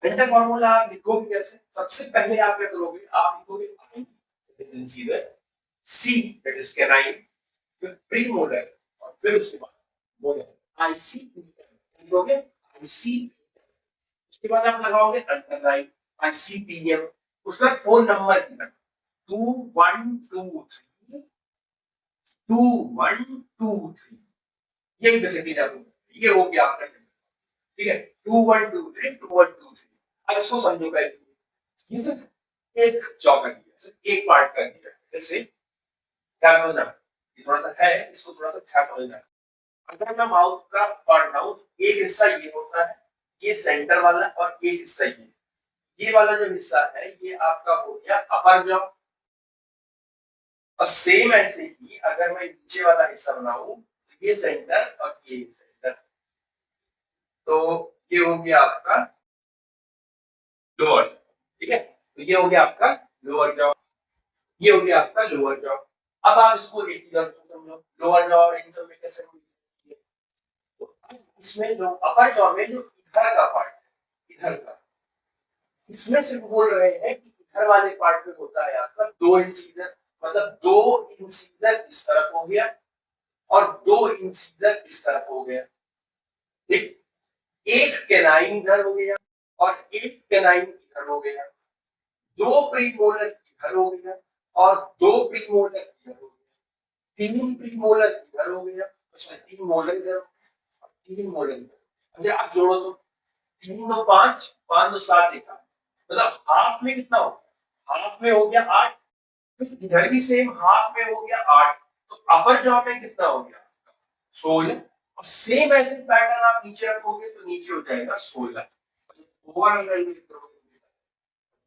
डेंटल फॉर्मूला आप लिखोगे कैसे, सबसे पहले आप क्या करोगे, आप लिखोगे सीधे सी, दैट इज कैनाइन, फिर प्रीमोलर, और फिर उसके बाद मोलर, आई सी लिखोगे, आई सी। उसके बाद आप लगाओगे अंडरलाइन आईसीपीएम, उसका फोन नंबर की तरह 2123 2123, ये बेसिकली आपको, ये हो गया आपका। ठीक है, 2123 अब इसको समझो कैसे, ये सिर्फ एक जॉब का दिया, सिर्फ एक पार्ट का दिया, जैसे क्या समझना, ये थोड़ा सा है, इसको थोड़ा सा क्या समझना। अगर मैं माउथ का पढ़ रहा हूं तो एक हिस्सा ये होता है, ये सेंटर वाला, और एक हिस्सा ये वाला जो हिस्सा है ये आपका हो गया अपर जॉ। और सेम ऐसे ही अगर मैं नीचे वाला हिस्सा बनाऊं तो ये सेंटर और ये सेंटर, तो ये हो गया आपका लोअर, ठीक है। तो ये हो गया आपका लोअर जॉ, ये हो गया आपका लोअर जॉ। अब आप इसको एक चीज और समझो, लोअर जॉ और इन सब में कैसे होगी, तो इसमें जो अपर जॉ में जो इधर का पार्ट है, इधर का, इसमें सिर्फ बोल रहे हैं कि इधर वाले पार्ट में होता है आपका दो इंसीजर, मतलब दो इंसीजर इस तरफ हो गया और दो इंसीजर इस तरफ हो गया, ठीक। एक कैनाइन इधर हो गया और एक कैनाइन इधर हो गया, दो प्रीमोलर इधर हो गया और दो प्रीमोलर इधर हो गया, तीन प्रीमोलर इधर हो गया, उसमें तीन मोलर इधर, तीन मोलर इधर। अगर आप जोड़ो तो तीन दो पांच, पांच दो सात, देखा मतलब हाफ में कितना हो गया, हाफ में हो गया आठ, इधर भी सेम हाफ में हो गया आठ, तो अपर जॉ में कितना हो गया 16, और सेम ऐसे पैटर्न आप नीचे रखोगे तो नीचे हो जाएगा 16।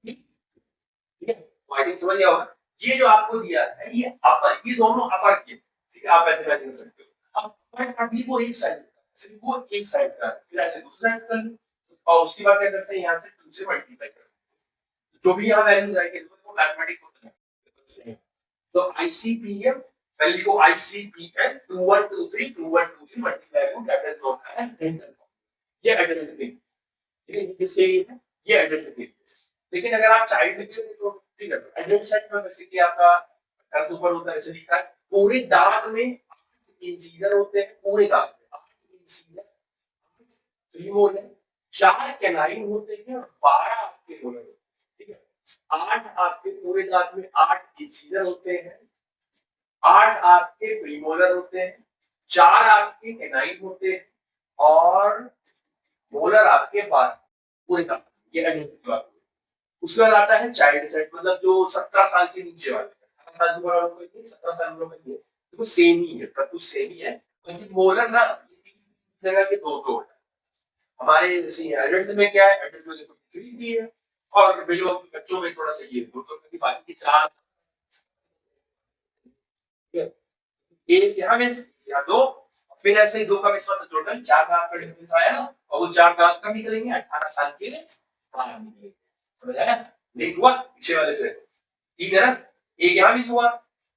ठीक है, पॉइंटिंग समझ गया होगा। ये जो आपको दिया है ये अपर, ये दोनों अपर के, ठीक है, आप ऐसे इमेजिन कर सकते हो। अब अपर का भी वो एक साइड, सिर्फ वो एक साइड का, फिर ऐसे दूसरी साइड कर लो और उसके बाद क्या करते हैं यहाँ से 2 से मल्टीप्लाई कर, जो भी यहाँ वैल्यूज आएंगे वो मैथमेटिक्स होता है। तो आईसीपीएम वैल्यू को आईसीपीएम 2123 2123 मल्टीप्लाई करो, that is known as interval, ये आइडेंटिटी, ठीक है, किसके लिए है ये आइडेंटिटी। लेकिन अगर आप चाइल्ड लिखते हो तो ठीक है, आइडेंटिटी सेट में जैसे कि आपका कर्ज ऊपर होता है ऐसे लिखा है, पूरे दांत में इंसीजर होते हैं, पूरे दांत में 8 इंसीजर, 3 मोलर, 4 कैनाइन होते हैं और 12 आपके मोलर होते हैं, ठीक है। 8 आपके पूरे दांत में 8 इंसीजर होते हैं, 8 आपके प्रीमोलर होते हैं, 4 आपके कैनाइन होते हैं और मोलर आपके 12 पूरे दांत, ये आइडेंटिटी बात। उसके बाद आता है चाइल्ड सेट, मतलब जो 17 साल से नीचे वाले, 17 साल से बड़ा कोई नहीं, 17 साल वाला कोई नहीं, तो सेम ही है, सब कुछ सेम ही है, बस मोलर ना जगह के दो दो है। हमारे जैसे एडल्ट में क्या है, एडल्ट में देखो 3 भी है और बिलो बच्चों में थोड़ा सा ये दो, तो क्योंकि बाकी के 4, एक यहाँ में या दो, फिर ऐसे ही दो का मिसवा, तो टोटल 4 का आपका डिफरेंस आया ना, और वो 4 दांत कब निकलेंगे 18 साल के बाद निकलेंगे, समझ आया। लिंक हुआ पीछे वाले से, ठीक है ना। एक यहाँ मिस हुआ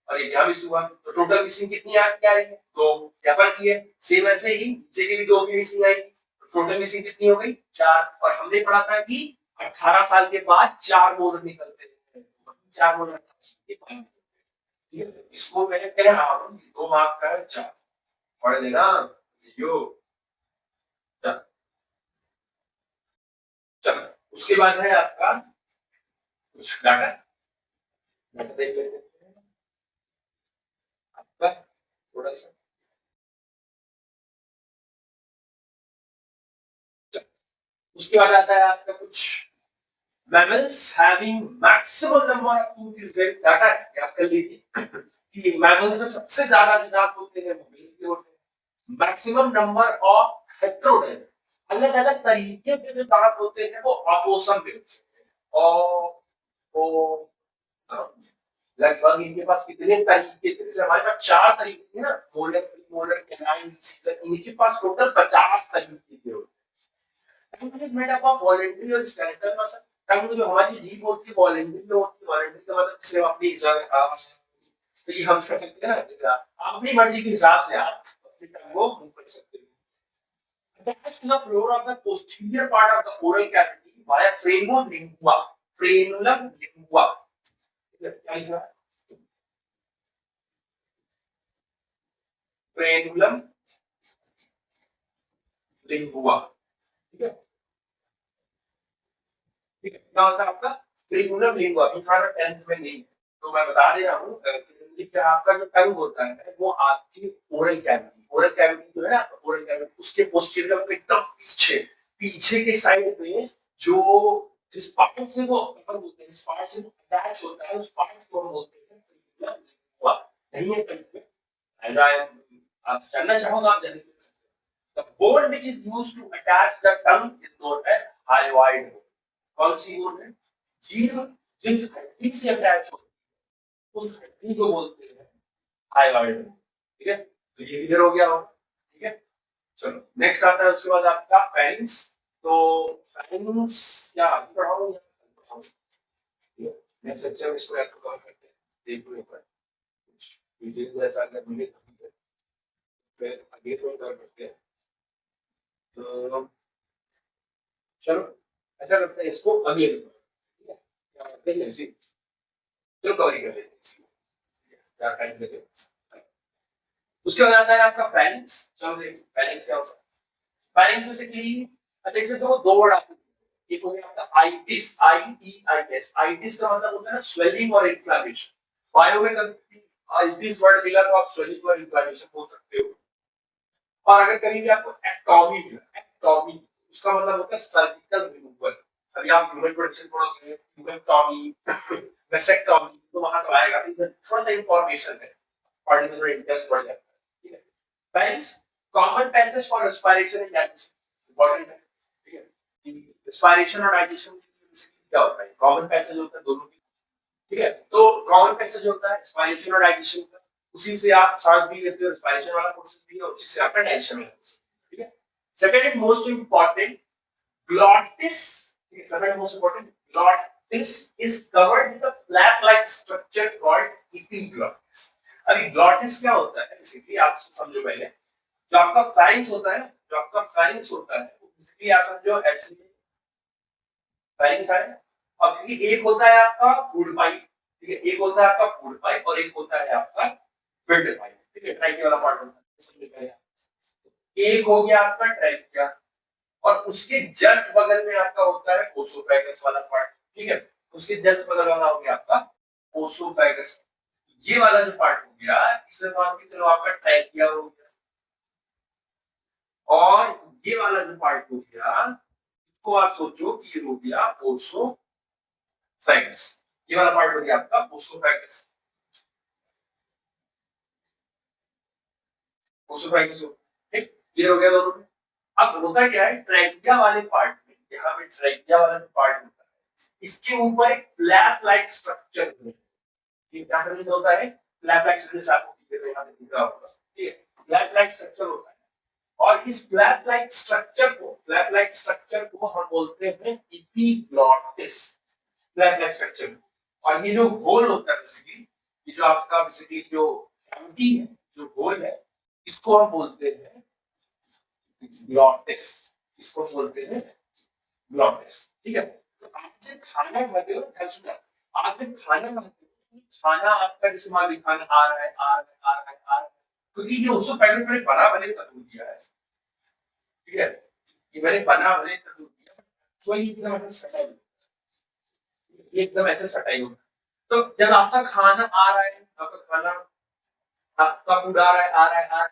और एक यहाँ मिस हुआ, तो टोटल मिसिंग कितनी आ क्या रही है, दो, क्या फर्क है, सेम ऐसे ही नीचे की भी दो की मिसिंग आएगी, तो टोटल मिसिंग कितनी हो गई 4, और हमने पढ़ा था कि 18 साल के बाद 4 मोलर निकलते हैं, 4 मोलर, इसको मैं कह रहा हूँ 2 मार्क्स का है 4, पढ़ लेना यो। चलो उसके बाद है आपका कुछ डाटा, डाटा देख लेते हैं आपका थोड़ा सा। उसके बाद आता है आपका कुछ mammals having maximum number of tooth is very, data याद कर लीजिए कि mammals में सबसे ज्यादा जो दांत होते हैं वो मेल के होते हैं, मैक्सिमम नंबर ऑफ हेटेरोडेंट, अलग अलग तरीके के जो दांत होते हैं वो अपोसम पे होते हैं, और लगभग इनके पास कितने तरीके थे, जैसे हमारे पास 4 तरीके थे ना, मोलर, प्रीमोलर, कैनाइन, इंसिजर, इनके पास टोटल 50 तरीके थे होते हैं। Tongue is made up of voluntary और स्केलेटल मसल, टंग जो हमारी जीभ होती है वॉलंटरी में होती है, वॉलंटरी का मतलब जिससे अपनी इच्छा से खा, तो ये हम कर सकते हैं ना, आप अपनी मर्जी के हिसाब से आप अपनी टंग को मूव कर सकते हैं। Attached to the floor of the posterior part of the oral cavity via frenulum lingua, frenulum lingua, क्या लिखा है, फ्रेनुलम लिंगुआ, ठीक है, ठीक है, क्या होता है आपका फ्रेनुलम लिंगुआ, इंफ्रारेड 10th में नहीं, तो मैं बता दे रहा हूँ कि आपका जो टंग होता है वो आपकी ओरल कैविटी, ओरल कैविटी जो है ना, ओरल कैविटी उसके पोस्टीरियर में एकदम पीछे, पीछे के साइड में जो जिस पार्ट से वो कवर होते हैं, जिस पार्ट से वो अटैच होता है, उस पार्ट को हम बोलते हैं फ्रेनुलम लिंगुआ, नहीं है टंग में, ऐसा आप जानना चाहोगे आप जानिए। The bone which is used to attach the tongue is known as hyoid bone. कौन सी बोन है, जीभ जिस हड्डी से अटैच होती है उस हड्डी को बोलते हैं हाइवाइड बोन, ठीक है, तो ये क्लियर हो गया होगा, ठीक है। चलो नेक्स्ट आता है उसके बाद आपका फेरिंक्स, तो फाइनेंस क्या पढ़ाओ या नेक्स्ट लेक्चर में इसको ऐड कवर करते हैं, देखो एक बार इजी जैसा अगर मिले तो फिर आगे तो कवर करते हैं। तो चलो ऐसा करते हैं, इसको अगले दिन क्या करते हैं ऐसे, चलो कवर कर लेते हैं, क्या टाइम देते हैं। उसके बाद आता है आपका फाइनेंस। चलो देखिए फाइनेंस क्या होता है। फाइनेंस बेसिकली अच्छा इसमें तो दो वर्ड आते हैं, एक हो गया आपका आइटिस, ITIS। आइटिस का मतलब होता है ना स्वेलिंग और इन्फ्लेमेशन। बायो में कभी आइटिस वर्ड मिला तो आप स्वेलिंग और इन्फ्लेमेशन बोल सकते हो। और अगर कहीं भी आपको एक्टॉमी मिला, एक्टॉमी उसका मतलब होता है सर्जिकल रिमूवल। अभी आप ह्यूमन प्रोडक्शन पढ़ोगे, ह्यूमनटॉमी, वेसेक्टॉमी, तो वहां से आएगा। थोड़ा सा इंफॉर्मेशन है, पढ़ने में थोड़ा इंटरेस्ट बढ़ जाता है, ठीक है। Friends, common passage for respiration and digestion important है, ठीक है। रेस्पिरेशन और डाइजेशन क्या होता है, कॉमन पैसेज होता है दोनों की, ठीक है। तो कॉमन पैसेज होता है रेस्पिरेशन और डाइजेशन का, उसी से आप सांस भी लेते हो, रेस्पिरेशन वाला प्रोसेस भी है, और उसी से आपका डाइजेशन वाला प्रोसेस, ठीक है। Second and most important, glottis, second most important, glottis is covered with a flap-like structure called epiglottis। अभी glottis क्या होता है, बेसिकली आप समझो पहले। जो आपका pharynx होता है, जो आपका pharynx होता है, बेसिकली आप समझो ऐसे pharynx है, और क्योंकि एक होता है आपका फूड पाइप, ठीक है, एक होता है आपका फूड पाइप और एक होता है आपका फिल्टर पाइप, ठीक है, ट्रैकिया वाला पार्ट होता है। एक हो गया आपका ट्रैकिया, और उसके जस्ट बगल में आपका होता है ओसोफेगस वाला पार्ट, ठीक है। उसके जस्ट बगल वाला हो गया आपका ओसोफेगस। ये वाला जो पार्ट हो गया, इसे मान के चलो आपका ट्रैकिया हो गया, और ये वाला जो पार्ट हो गया, इसको आप सोचो कि ये हो गया ओसोफेगस। ये वाला पार्ट हो गया आपका ओसोफेगस, ओसोफेगस, ठीक। ये हो गया दोनों में। अब होता क्या है, ट्रैकिया वाले पार्ट में, यहाँ पे ट्रैकिया वाला जो पार्ट होता है, इसके ऊपर एक फ्लैप लाइक स्ट्रक्चर होता है। ये क्या होता है, फ्लैप लाइक स्ट्रक्चर, आपको फिगर में यहाँ पे दिख रहा होगा, ठीक है। फ्लैप लाइक स्ट्रक्चर होता है, और इस फ्लैप लाइक स्ट्रक्चर को, फ्लैप लाइक स्ट्रक्चर को हम बोलते हैं एपिग्लॉटिस, फ्लैप लाइक स्ट्रक्चर। और ये जो होल होता है बेसिकली, ये जो आपका बेसिकली जो कैविटी है, जो होल है, इसको हम बोलते हैं ग्लॉटिस, इसको बोलते हैं ग्लॉटिस, ठीक है। तो आप जब खाना खाते हो, ध्यान सुनना, आप जब खाना खाते हो, खाना आपका जैसे मान ली खाना आ रहा है, आ रहा है, आ रहा है, आ रहा है, तो ये उसको पहले से मैंने बना भले तक दिया है, ठीक है। ये मैंने बना भले तक दिया, तो ये एकदम ऐसे सटाई, ये एकदम ऐसे सटाई होगा। तो जब आपका खाना आ रहा है, आपका खाना, आपका फूड आ रहा है, आ रहा है, आ रहा है,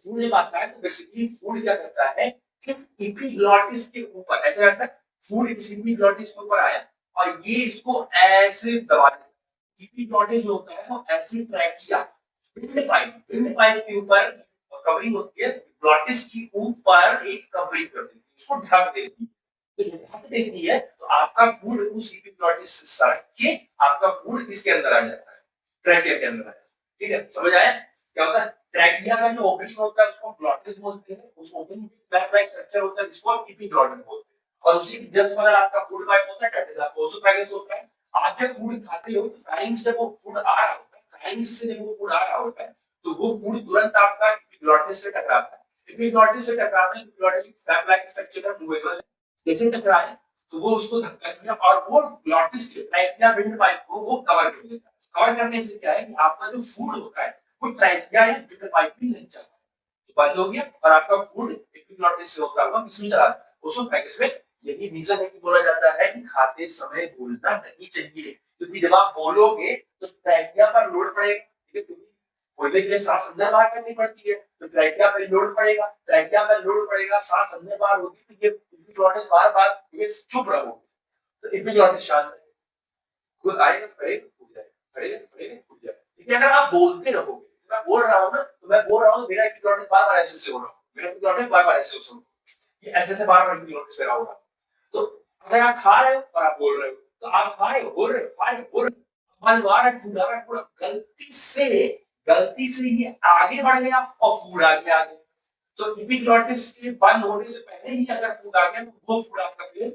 फूड जब आता है तो बेसिकली फूड क्या करता है, इस एपिग्लॉटिस के ऊपर ऐसे करता है, फूड इस एपिग्लॉटिस के ऊपर आया और ये इसको ऐसे दबा देता है। एपिग्लॉटिस जो होता है वो ऐसे ट्रैकिया, विंड पाइप के ऊपर कवरिंग होती है, ग्लॉटिस की ऊपर एक कवरिंग कर देती है, उसको ढक देती है। तो जब ढक देती है तो आपका फूड उस एपिग्लॉटिस से सरक के आपका फूड इसके अंदर आ जाता है, ट्रैकिया के अंदर आ जाता है, ठीक है। समझ आया क्या होता है। ट्रैकिया का जो ओपनिंग होता है उसको ग्लॉटिस बोलते हैं, उस ओपनिंग में फ्लैप लाइक स्ट्रक्चर होता है जिसको हम एपिग्लॉटिस बोलते हैं, और उसी के जस्ट बगल आपका फूड पाइप होता है, दैट इज आपका ओसोफेगस होता है। आप जब फूड खाते हो तो फारिंक्स से वो फूड आ रहा होता है, फारिंक्स से जब वो फूड आ रहा होता है तो वो फूड तुरंत आपका एपिग्लॉटिस से टकराता है, एपिग्लॉटिस से टकराता है, एपिग्लॉटिस फ्लैप लाइक स्ट्रक्चर का मूवेबल है, जैसे टकराए तो वो उसको धक्का देगा और वो ग्लॉटिस के ट्रैकिया विंड पाइप को वो कवर कर देता है। कवर करने से क्या है कि आपका जो फूड होता है वो ट्रैकिया या विंड पाइप में नहीं जाता, तो बंद हो गया और आपका फूड एपिग्लॉटिस से होता हुआ किसमें चला जाता है, ओसोफेगस में। यही रीजन है कि बोला जाता है कि खाते समय बोलना नहीं चाहिए, क्योंकि जब आप बोलोगे तो ट्रैकिया पर लोड पड़ेगा, ठीक है, क्योंकि बोलने के लिए सांस अंदर बाहर करनी पड़ती है, तो ट्रैकिया पर लोड पड़ेगा, ट्रैकिया पर लोड पड़ेगा, सांस अंदर बाहर होगी, तो ये एपिग्लॉटिस बार-बार ये चुप रहोगे, तो एपिग्लॉटिस शांत रहेगा, खुद आएगा पड़ेगा, खुद जाएगा, पड़ेगा पड़ेगा, खुद जाएगा। लेकिन अगर आप बोलते रहोगे, मैं बोल रहा हूं ना, तो मैं बोल रहा हूं मेरा एपिग्लॉटिस बार-बार ऐसे से हो रहा है, मेरा एपिग्लॉटिस बार-बार ऐसे हो रहा है, ये ऐसे से बार-बार एपिग्लॉटिस मेरा हो रहा है। तो अगर आप खा रहे हो और आप बोल रहे हो, तो आप खा रहे हो, बोल रहे हो, खा रहे हो, बोल रहे हो, मन वार है पूरा गलती से ये आगे बढ़ गया और फूड आगे आ गया, तो एपिग्लॉटिस के बंद होने से पहले ही अगर फूड आ गया तो वो फूड आपका फिर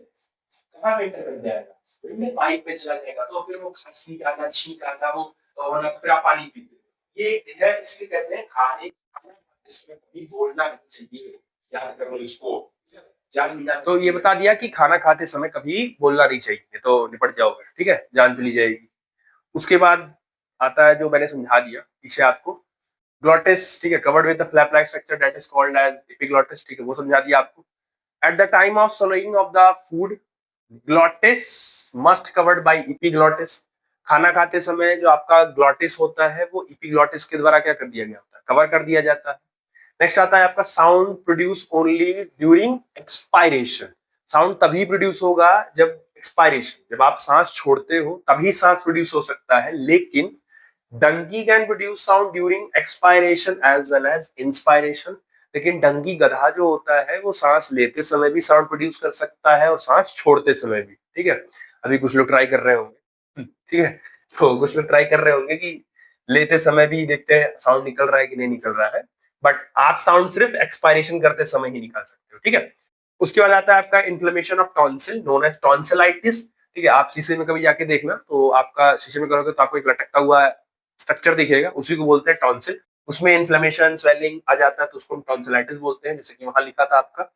कहाँ में एंटर कर जाएगा, तो इनमें पाइप में चला जाएगा, तो फिर वो खांसी आना, छींक आना, वो होना, तो फिर आप पानी पीते हो। ये है, इसलिए कहते हैं खाना इसमें कभी बोलना नहीं चाहिए, याद करो इसको। तो ये बता दिया कि खाना खाते समय कभी बोलना नहीं चाहिए, तो निपट जाओगे, ठीक है, जान चली जाएगी। उसके बाद आता है जो मैंने समझा दिया पीछे आपको, ग्लॉटिस, ठीक है, covered with the flap like structure that is called as epiglottis, ठीक है, वो समझा दिया आपको। At the time of swallowing of the food, glottis must covered by epiglottis. खाना खाते समय जो आपका ग्लॉटिस होता है वो एपिग्लॉटिस के द्वारा क्या कर दिया गया होता है, कवर कर दिया जाता है। नेक्स्ट आता है आपका sound produce only during expiration. Sound तभी प्रोड्यूस होगा जब एक्सपायरेशन, जब आप सांस छोड़ते हो तभी सांस प्रोड्यूस हो सकता है, लेकिन donkey can produce sound during expiration as well as inspiration. लेकिन डंकी गधा जो होता है वो सांस लेते समय भी साउंड प्रोड्यूस कर सकता है और सांस छोड़ते समय भी, ठीक है। अभी कुछ लोग ट्राई कर रहे होंगे, ठीक है, तो कुछ लोग ट्राई कर रहे होंगे कि लेते समय भी देखते हैं साउंड निकल रहा है कि नहीं निकल रहा है, बट आप साउंड सिर्फ एक्सपायरेशन करते समय ही निकाल सकते हो, ठीक है। उसके बाद आता है आपका inflammation of tonsil known as tonsillitis, ठीक है। आप शीशे में कभी जाके देखना, तो आपका शीशे में करोगे तो आपको एक लटकता हुआ स्ट्रक्चर दिखेगा, उसी को बोलते हैं टॉन्सिल। उसमें इन्फ्लेमेशन स्वेलिंग आ जाता है तो उसको हम टॉन्सिलाइटिस बोलते हैं, जैसे कि वहां लिखा था आपका।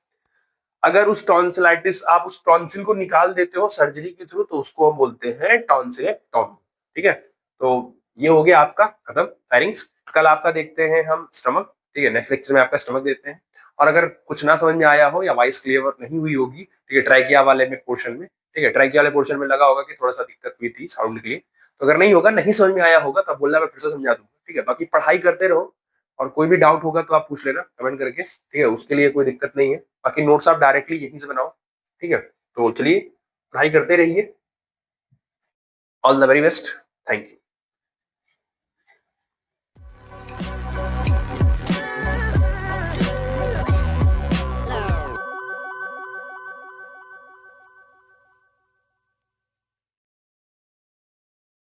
अगर उस टॉन्सिलाइटिस, आप उस टॉन्सिल को निकाल देते हो सर्जरी के थ्रू, तो उसको हम बोलते हैं टॉन्सिलेक्टॉमी, ठीक है। तो ये हो गया आपका खत्म फेरिंग्स। कल आपका देखते हैं हम स्टमक, ठीक है, नेक्स्ट लेक्चर में आपका स्टमक देते हैं। और अगर कुछ ना समझ में आया हो या वॉइस क्लियर नहीं हुई होगी, ठीक है, ट्राइकिया वाले में पोर्शन में, ठीक है, ट्राइकिया वाले पोर्शन में लगा होगा कि थोड़ा सा दिक्कत हुई थी साउंड के लिए, तो अगर नहीं होगा, नहीं समझ में आया होगा, तब बोलना, मैं फिर से समझा दूंगा, ठीक है। बाकी पढ़ाई करते रहो, और कोई भी डाउट होगा तो आप पूछ लेना कमेंट करके, ठीक है, उसके लिए कोई दिक्कत नहीं है। बाकी नोट्स आप डायरेक्टली यहीं से बनाओ, ठीक है। तो चलिए, पढ़ाई करते रहिए। All the very best, thank you.